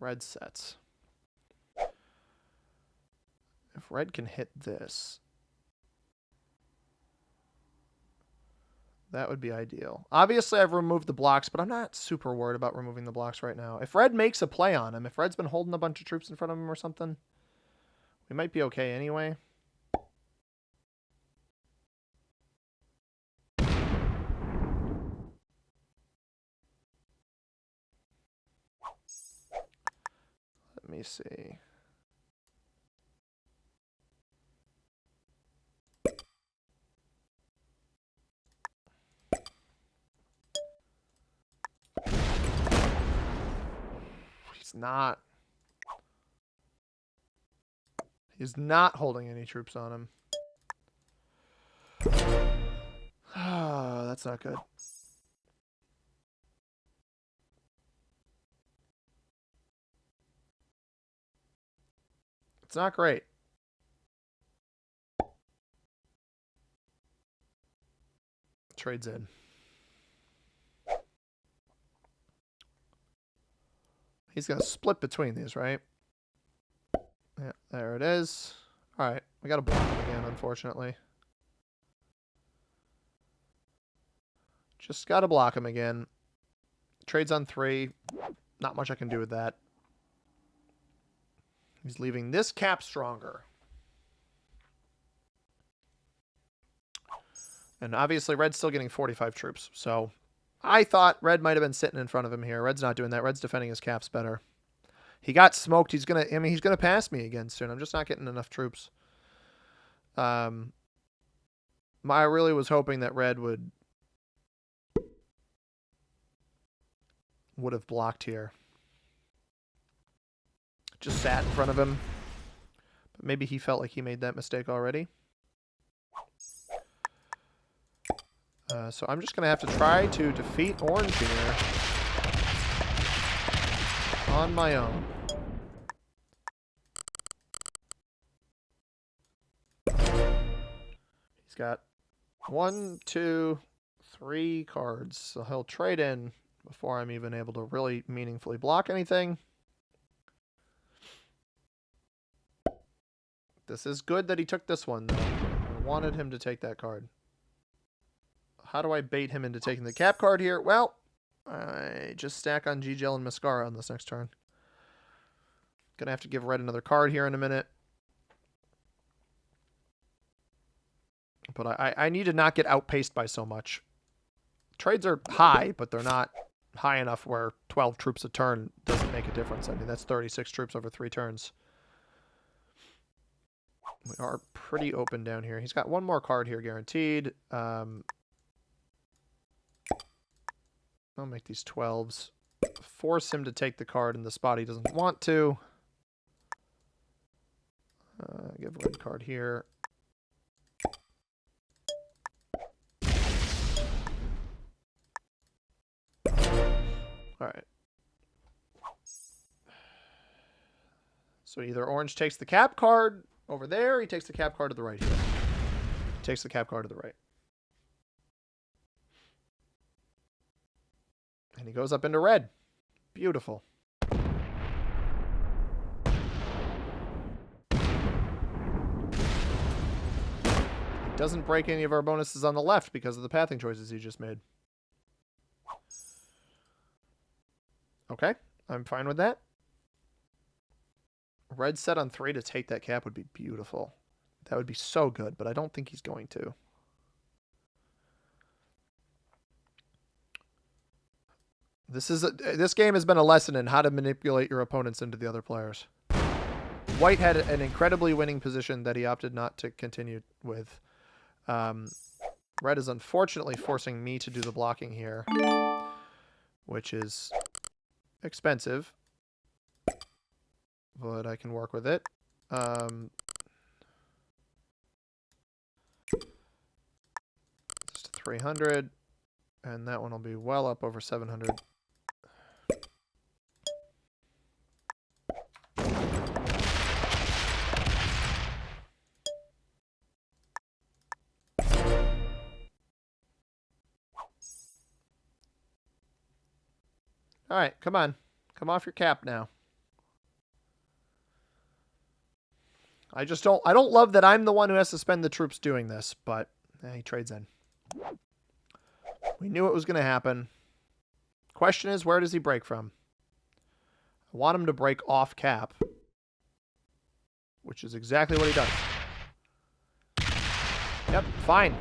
Red sets. If red can hit this, that would be ideal. Obviously, I've removed the blocks, but I'm not super worried about removing the blocks right now. If red makes a play on him, if red's been holding a bunch of troops in front of him or something, we might be okay anyway. Let me see. He's not. He's not holding any troops on him. Oh, that's not good. It's not great. Trades in. He's going to split between these, right? Yeah, there it is. All right, we got to block him again, unfortunately. Just got to block him again. Trades on 3. Not much I can do with that. He's leaving this cap stronger. And obviously, red's still getting 45 troops. So I thought red might have been sitting in front of him here. Red's not doing that. Red's defending his caps better. He got smoked. He's gonna pass me again soon. I'm just not getting enough troops. I really was hoping that red would have blocked here. Just sat in front of him. But maybe he felt like he made that mistake already. So I'm just going to have to try to defeat orange here on my own. He's got 1, 2, 3 cards. So he'll trade in before I'm even able to really meaningfully block anything. This is good that he took this one, though. I wanted him to take that card. How do I bait him into taking the cap card here? Well, I just stack on G-Gel and Mascara on this next turn. Gonna have to give red another card here in a minute. But I need to not get outpaced by so much. Trades are high, but they're not high enough where 12 troops a turn doesn't make a difference. I mean, that's 36 troops over 3 turns. We are pretty open down here. He's got one more card here guaranteed. I'll make these 12s. Force him to take the card in the spot he doesn't want to. Give a red card here. All right. So either orange takes the cap card over there, he takes the cap card to the right here. He takes the cap card to the right. And he goes up into red. Beautiful. He doesn't break any of our bonuses on the left because of the pathing choices he just made. Okay, I'm fine with that. Red set on 3 to take that cap would be beautiful. That would be so good, but I don't think he's going to. This game has been a lesson in how to manipulate your opponents into the other players. White had an incredibly winning position that he opted not to continue with. Red is unfortunately forcing me to do the blocking here, which is expensive, but I can work with it. Just 300, and that one will be well up over 700. All right, come on. Come off your cap now. I don't love that I'm the one who has to spend the troops doing this, but he trades in. We knew it was going to happen. Question is, where does he break from? I want him to break off cap, which is exactly what he does. Yep, fine.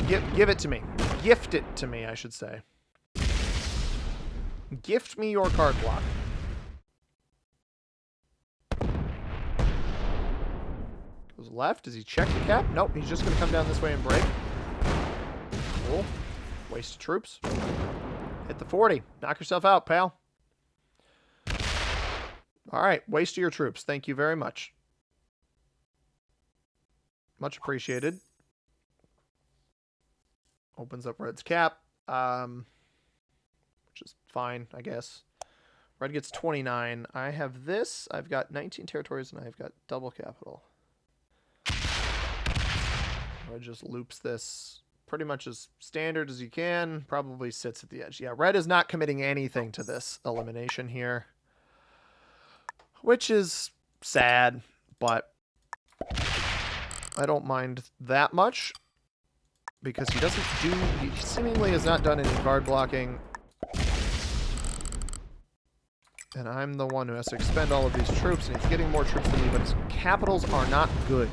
Give it to me. Gift it to me, I should say. Gift me your card block. Goes left. Does he check the cap? Nope, he's just going to come down this way and break. Cool. Waste of troops. Hit the 40. Knock yourself out, pal. All right, waste of your troops. Thank you very much. Much appreciated. Opens up Red's cap. Which is fine, I guess. Red gets 29. I have this. I've got 19 territories, and I've got double capital. Red just loops this pretty much as standard as you can. Probably sits at the edge. Yeah, Red is not committing anything to this elimination here, which is sad, but I don't mind that much because he seemingly has not done any card blocking. And I'm the one who has to expend all of these troops, and he's getting more troops than me, but his capitals are not good.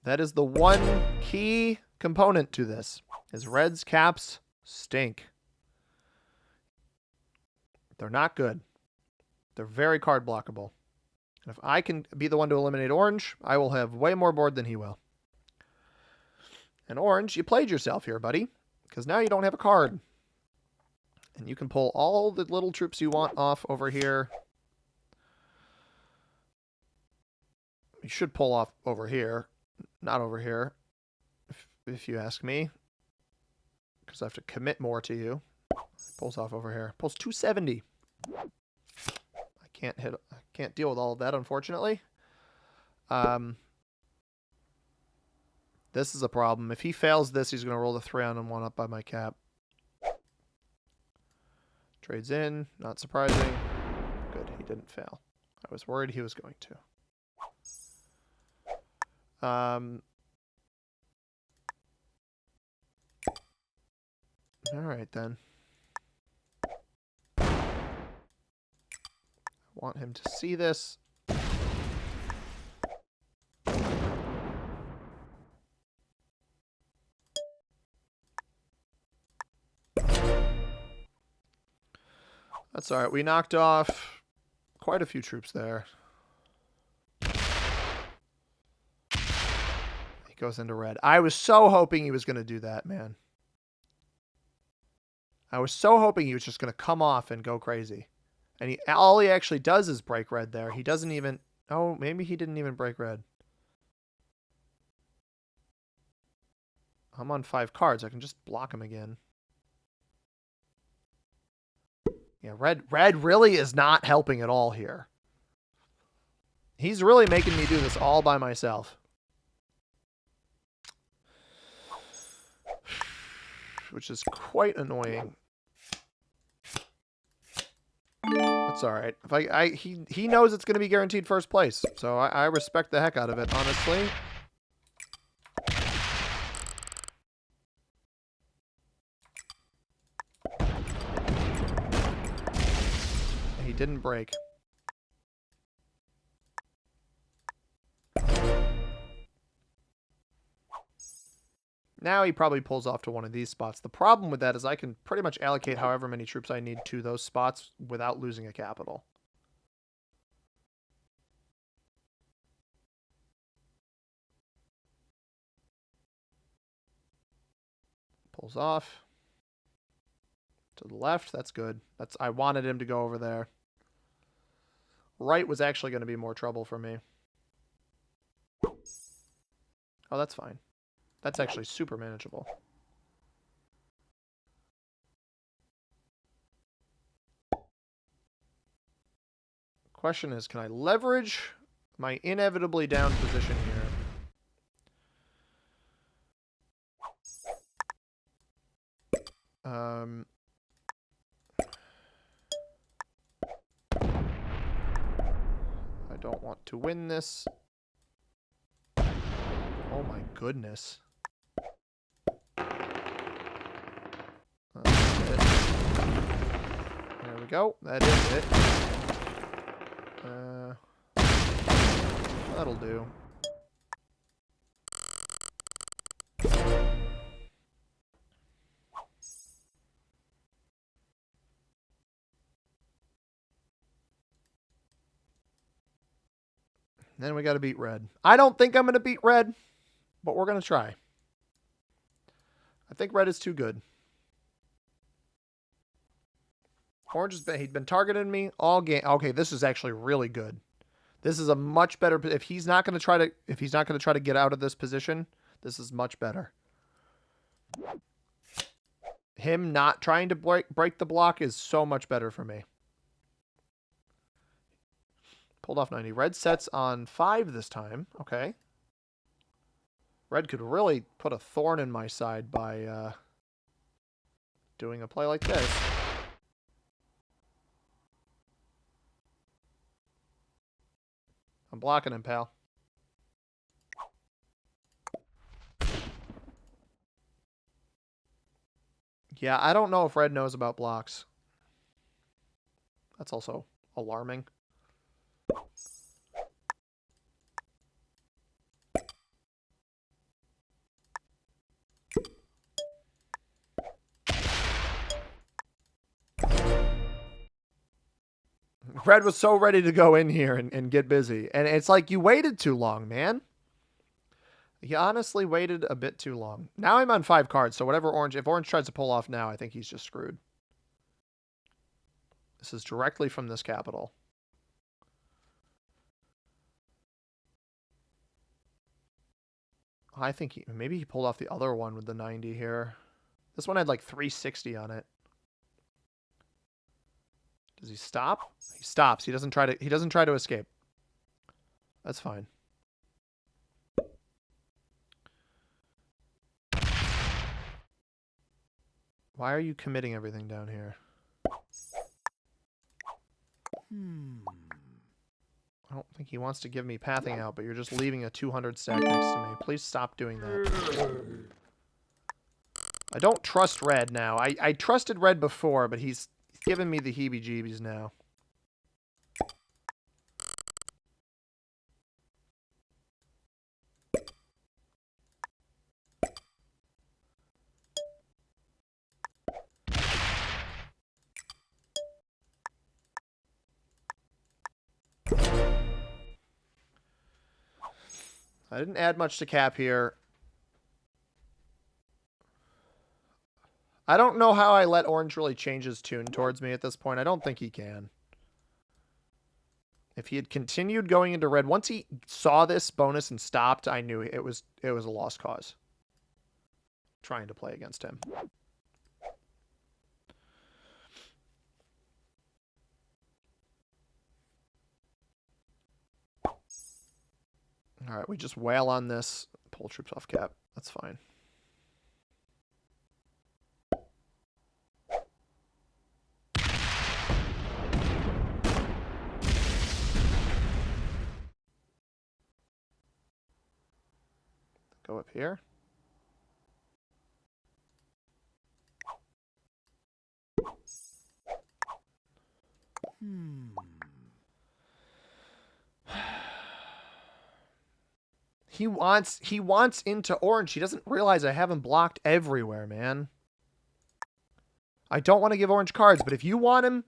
That is the one key component to this, is Red's caps stink. They're not good. They're very card blockable. And if I can be the one to eliminate Orange, I will have way more board than he will. And Orange, you played yourself here, buddy, because now you don't have a card. And you can pull all the little troops you want off over here. You should pull off over here, not over here, if you ask me. Because I have to commit more to you. Pulls off over here. Pulls 270. I can't deal with all of that, unfortunately. This is a problem. If he fails this, he's going to roll the 3 on and 1 up by my cap. Trades in, not surprising. Good, he didn't fail. I was worried he was going to. All right, then. I want him to see this. That's all right. We knocked off quite a few troops there. He goes into red. I was so hoping he was going to do that, man. I was so hoping he was just going to come off and go crazy. And all he actually does is break red there. He doesn't even... Oh, maybe he didn't even break red. I'm on 5 cards. I can just block him again. Yeah, red really is not helping at all here. He's really making me do this all by myself. Which is quite annoying. That's all right. If he knows it's going to be guaranteed first place, so I respect the heck out of it, honestly. He didn't break. Now he probably pulls off to one of these spots. The problem with that is I can pretty much allocate however many troops I need to those spots without losing a capital. Pulls off. To the left, that's good. I wanted him to go over there. Right was actually going to be more trouble for me. Oh, that's fine. That's actually super manageable. Question is, can I leverage my inevitably down position here? I don't want to win this. Oh my goodness. There we go. That is it. That'll do. Then we got to beat red. I don't think I'm going to beat red, but we're going to try. I think red is too good. Orange has been, he'd been targeting me all game. Okay, this is actually really good. This is a much better, if he's not going to try to get out of this position, this is much better. Him not trying to break the block is so much better for me. Pulled off 90. Red sets on 5 this time. Okay. Red could really put a thorn in my side by doing a play like this. I'm blocking him, pal. Yeah, I don't know if red knows about blocks. That's also alarming. Red was so ready to go in here and get busy. And it's like, you waited too long, man. He honestly waited a bit too long. Now I'm on 5 cards, so whatever orange... If orange tries to pull off now, I think he's just screwed. This is directly from this capital. I think maybe he pulled off the other one with the 90 here. This one had like 360 on it. Does he stop? He stops. He doesn't try to escape. That's fine. Why are you committing everything down here? I don't think he wants to give me pathing out, but you're just leaving a 200 stack next to me. Please stop doing that. I don't trust red now. I trusted red before, but he's giving me the heebie-jeebies now. I didn't add much to cap here. I don't know how I let orange really change his tune towards me at this point. I don't think he can. If he had continued going into red, once he saw this bonus and stopped, I knew it was a lost cause. Trying to play against him. All right, we just wail on this. Pull troops off cap. That's fine. Go up here. He wants into orange. He doesn't realize I have him blocked everywhere, man. I don't want to give orange cards, but if you want him,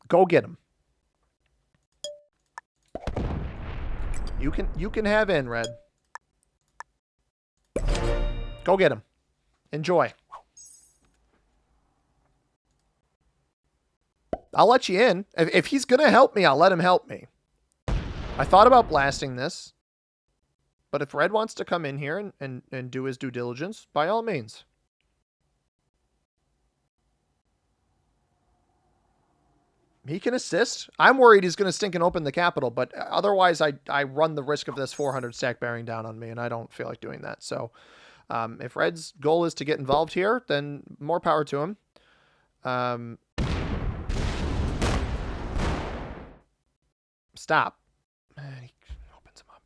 go get him. You can have in, red. Go get him. Enjoy. I'll let you in. If he's going to help me, I'll let him help me. I thought about blasting this. But if red wants to come in here and do his due diligence, by all means. He can assist. I'm worried he's going to stink and open the capital, but otherwise I run the risk of this 400 stack bearing down on me, and I don't feel like doing that. So if red's goal is to get involved here, then more power to him. Stop. He opens him up.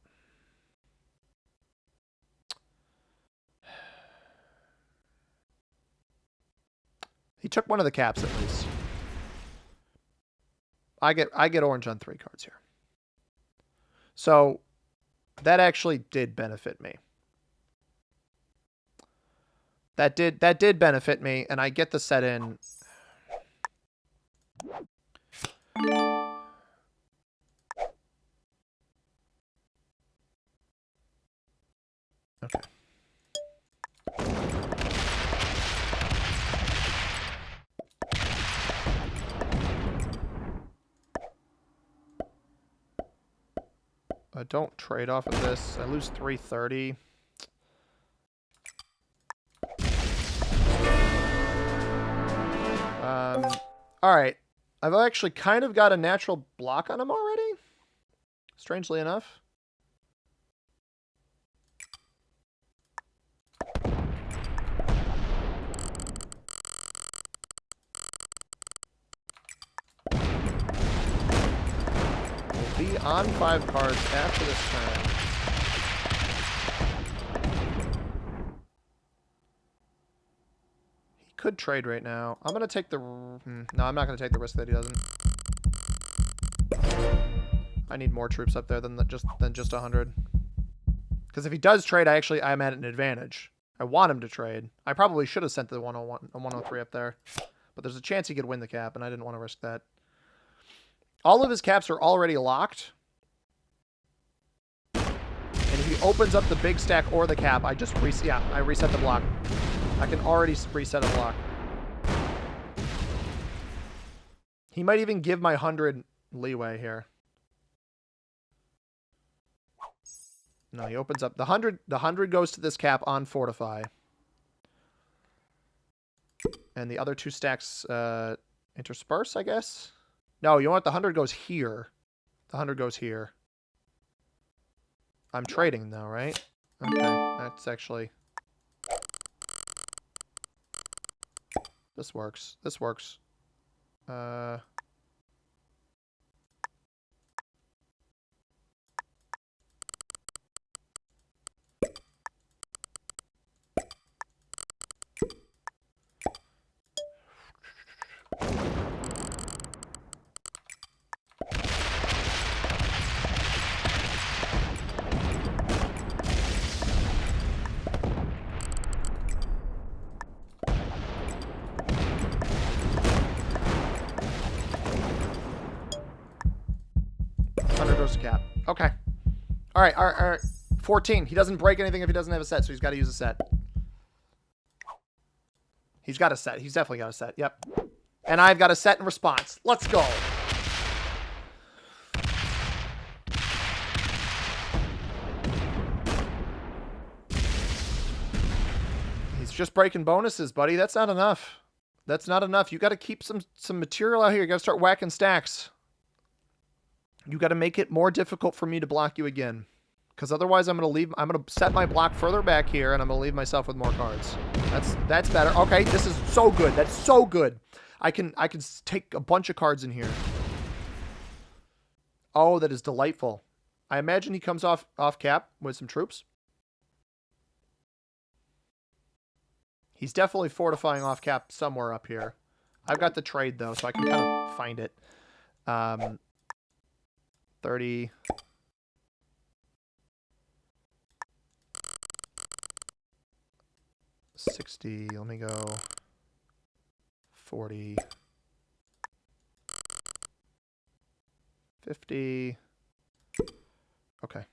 He took one of the caps at least. I get orange on 3 cards here. So that actually did benefit me. That did benefit me, and I get the set in. Okay. I don't trade off of this. I lose 330. All right. I've actually kind of got a natural block on him already. Strangely enough. Be on 5 cards after this turn. He could trade right now. I'm going to take the... No, I'm not going to take the risk that he doesn't. I need more troops up there than just 100. Because if he does trade, I'm at an advantage. I want him to trade. I probably should have sent the 101 and 103 up there. But there's a chance he could win the cap, and I didn't want to risk that. All of his caps are already locked. And if he opens up the big stack or the cap, I just I reset the block. I can already reset a block. He might even give my 100 leeway here. No, he opens up the 100. The 100 goes to this cap on Fortify. And the other 2 stacks intersperse, I guess. No, you know what? The 100 goes here. The 100 goes here. I'm trading though, right? Okay, that's actually... This works. This works. Cap. Okay. All right. 14. He doesn't break anything if he doesn't have a set, so he's got to use a set. He's got a set. He's definitely got a set. Yep. And I've got a set in response. Let's go. He's just breaking bonuses, buddy. That's not enough. That's not enough. You got to keep some material out here. You got to start whacking stacks. You got to make it more difficult for me to block you again. Because otherwise I'm going to set my block further back here and I'm going to leave myself with more cards. That's better. Okay, this is so good. That's so good. I can take a bunch of cards in here. Oh, that is delightful. I imagine he comes off cap with some troops. He's definitely fortifying off cap somewhere up here. I've got the trade, though, so I can kind of find it. 30. $60. Let me go 40. 50. Okay.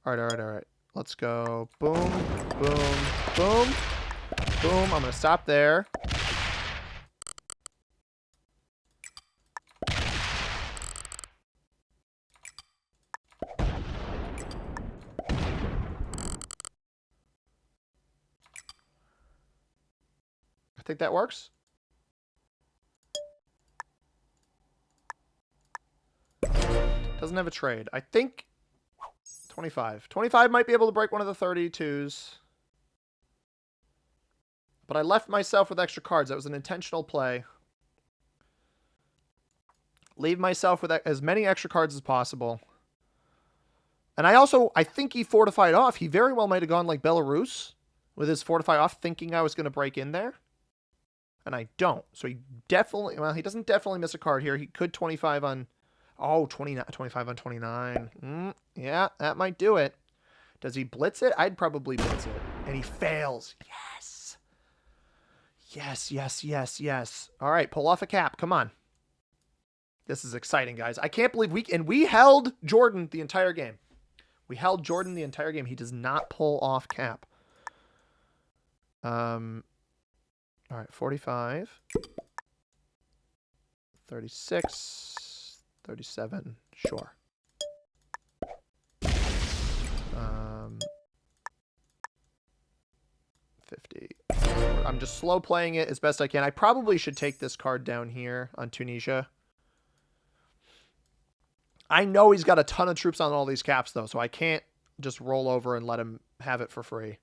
All right. Let's go. Boom, boom, boom, boom. I'm going to stop there. I think that works. Doesn't have a trade. I think 25. 25 might be able to break one of the 32s. But I left myself with extra cards. That was an intentional play. Leave myself with as many extra cards as possible. And I think he fortified off. He very well might have gone like Belarus with his fortify off, thinking I was going to break in there. And I don't. So he definitely, well, he doesn't definitely miss a card here. He could 25 on... Oh, 29, 25 on 29. Yeah, that might do it. Does he blitz it? I'd probably blitz it. And he fails. Yes. All right, pull off a cap. Come on. This is exciting, guys. I can't believe we held Jordan the entire game. We held Jordan the entire game. He does not pull off cap. All right, 45. 36. 37, sure. 50. I'm just slow playing it as best I can. I probably should take this card down here on Tunisia. I know he's got a ton of troops on all these caps, though, so I can't just roll over and let him have it for free.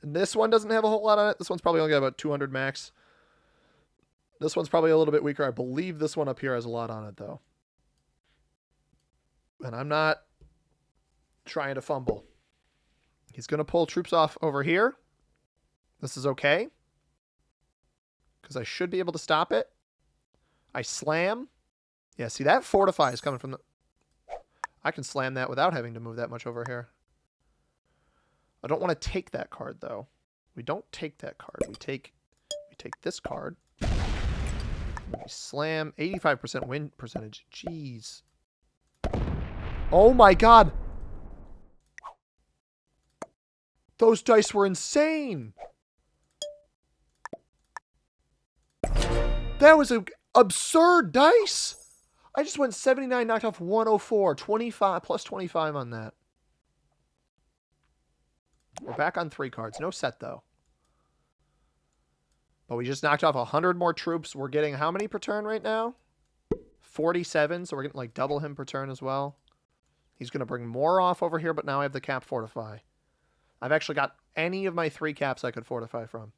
And this one doesn't have a whole lot on it. This one's probably only got about 200 max. This one's probably a little bit weaker. I believe this one up here has a lot on it, though. And I'm not trying to fumble. He's going to pull troops off over here. This is okay. Because I should be able to stop it. I slam. Yeah, see, that fortify is coming from the... I can slam that without having to move that much over here. I don't want to take that card, though. We don't take that card. We take this card. We slam. 85% win percentage. Jeez. Oh my god. Those dice were insane. That was an absurd dice. I just went 79, knocked off 104. 25 plus 25 on that. We're back on 3 cards. No set, though. But we just knocked off 100 more troops. We're getting how many per turn right now? 47, so we're getting like double him per turn as well. He's going to bring more off over here, but now I have the cap fortify. I've actually got any of my 3 caps I could fortify from.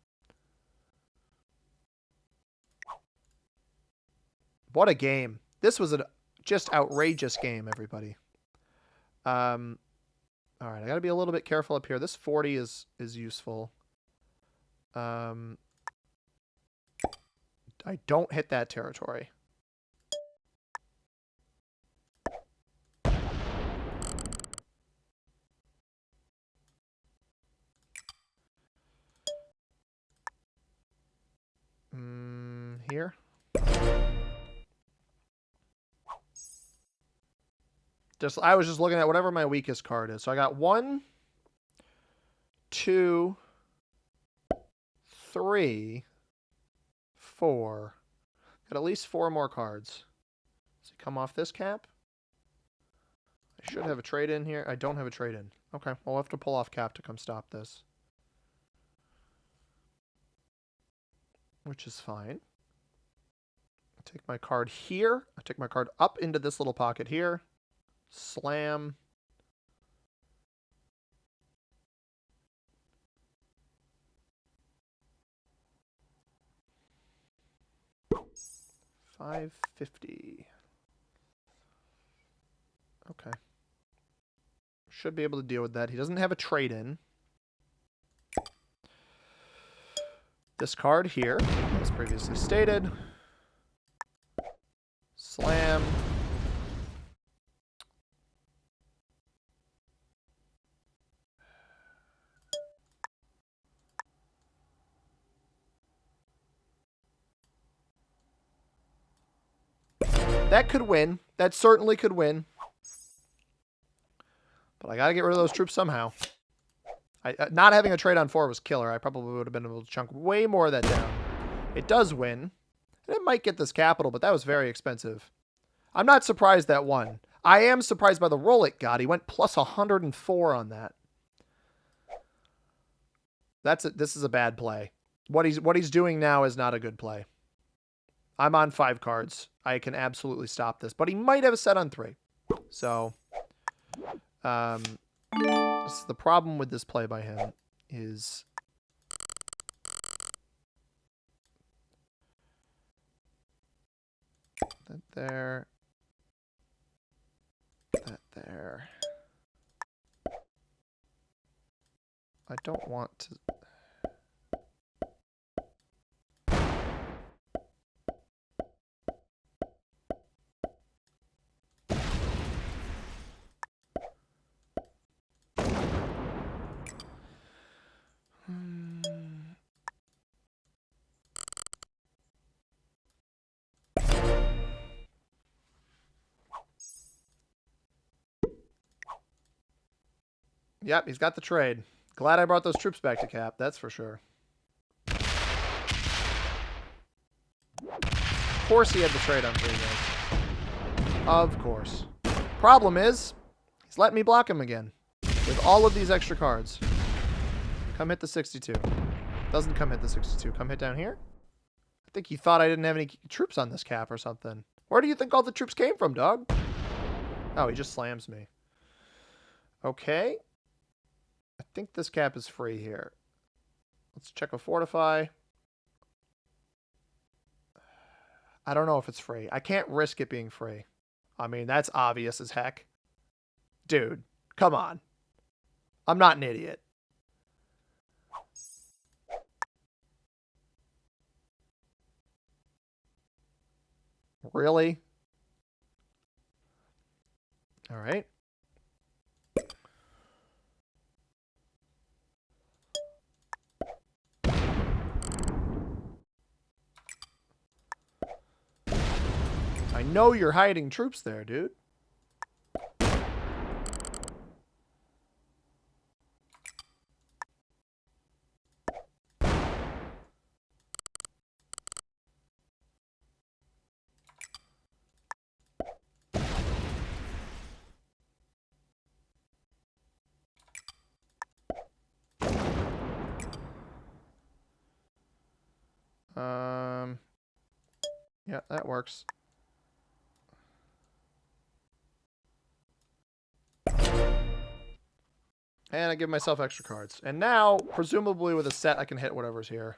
What a game. This was a just outrageous game, everybody. All right, I got to be a little bit careful up here. This 40 is useful. I don't hit that territory. Here. I was just looking at whatever my weakest card is. So I got 1, 2, 3, 4. Got at least 4 more cards. Does he come off this cap? I should have a trade in here. I don't have a trade in. Okay, well, we'll have to pull off cap to come stop this. Which is fine. I take my card here. I take my card up into this little pocket here. Slam. $550. Okay. Should be able to deal with that. He doesn't have a trade-in. this card here, as previously stated. Slam. That could win. That certainly could win. But I got to get rid of those troops somehow. Not having a trade on 4 was killer. I probably would have been able to chunk way more of that down. It does win. And it might get this capital, but that was very expensive. I'm not surprised that won. I am surprised by the roll it got. He went plus 104 on that. This is a bad play. What he's doing now is not a good play. I'm on 5 cards. I can absolutely stop this. But he might have a set on 3. So, this is the problem with this play by him is that there, that there. I don't want to. Yep, he's got the trade. Glad I brought those troops back to cap, that's for sure. Of course he had the trade on 3 guys. Of course. Problem is, he's letting me block him again. With all of these extra cards. Come hit the 62. Doesn't come hit the 62. Come hit down here? I think he thought I didn't have any troops on this cap or something. Where do you think all the troops came from, dog? Oh, he just slams me. Okay. I think this cap is free here. Let's check a fortify. I don't know if it's free. I can't risk it being free. I mean, that's obvious as heck. Dude, come on. I'm not an idiot. Really? All right. I know you're hiding troops there, dude. Yeah, that works. And I give myself extra cards. And now, presumably with a set, I can hit whatever's here.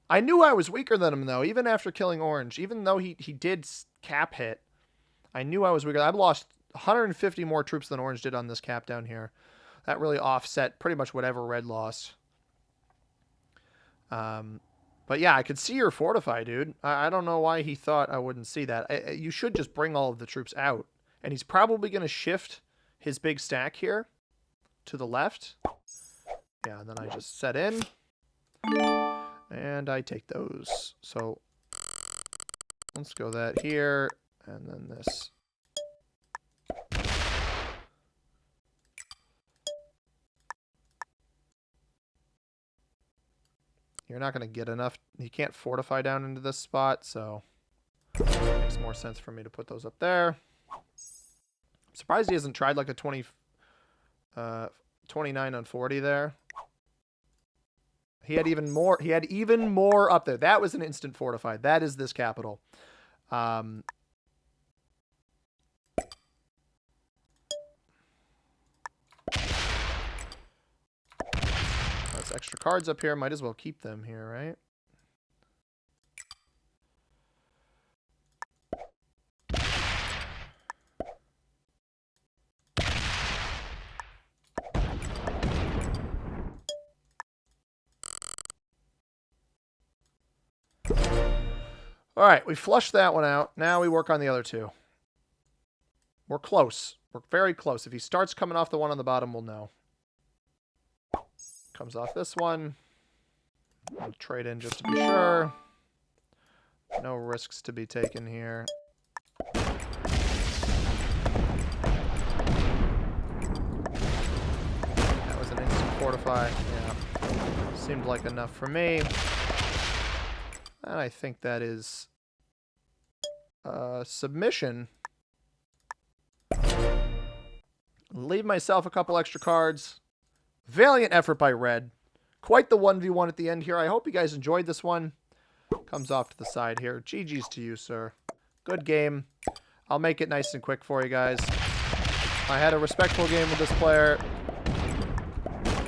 I knew I was weaker than him, though, even after killing Orange. Even though he did cap hit, I knew I was weaker. I've lost 150 more troops than Orange did on this cap down here. That really offset pretty much whatever Red lost. But yeah, I could see your fortify, dude. I don't know why he thought I wouldn't see that. You should just bring all of the troops out. And he's probably going to shift his big stack here to the left. Yeah, and then I just set in. And I take those. So let's go that here. And then this. You're not going to get enough. You can't fortify down into this spot, so it makes more sense for me to put those up there. I'm surprised he hasn't tried like a 29 on 40 there. He had even more. He had even more up there. That was an instant fortified. That is this capital. There's extra cards up here. Might as well keep them here, right? All right, we flushed that one out. Now we work on the other two. We're close. We're very close. If he starts coming off the one on the bottom, we'll know. Comes off this one. I'll trade in just to be sure. No risks to be taken here. That was an instant fortify. Yeah. Seemed like enough for me. And I think that is submission. Leave myself a couple extra cards. Valiant effort by Red. Quite the 1v1 at the end here. I hope you guys enjoyed this one. Comes off to the side here. GG's to you, sir. Good game. I'll make it nice and quick for you guys. I had a respectful game with this player.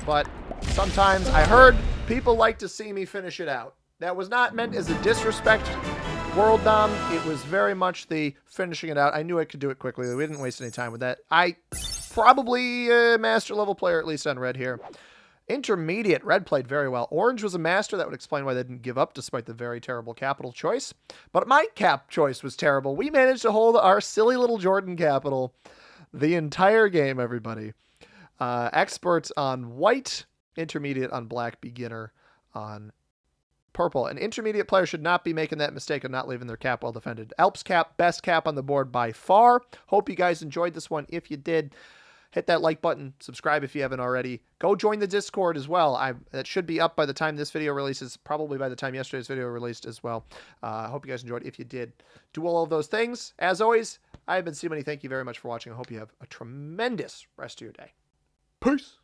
But sometimes I heard people like to see me finish it out. That was not meant as a disrespect, World Dom. It was very much the finishing it out. I knew I could do it quickly. We didn't waste any time with that. I probably a master level player, at least on Red here. Intermediate, Red played very well. Orange was a master. That would explain why they didn't give up despite the very terrible capital choice. But my cap choice was terrible. We managed to hold our silly little Jordan capital the entire game, everybody. Experts on white, intermediate on black, beginner on purple. An intermediate player should not be making that mistake of not leaving their cap well defended. Alps cap, best cap on the board by far. Hope you guys enjoyed this one. If you did, hit that like button. Subscribe if you haven't already. Go join the Discord as well. That should be up by the time this video releases, probably by the time yesterday's video released as well. I hope you guys enjoyed. If you did, do all of those things. As always, I have been C-Money. Thank you very much for watching. I hope you have a tremendous rest of your day. Peace.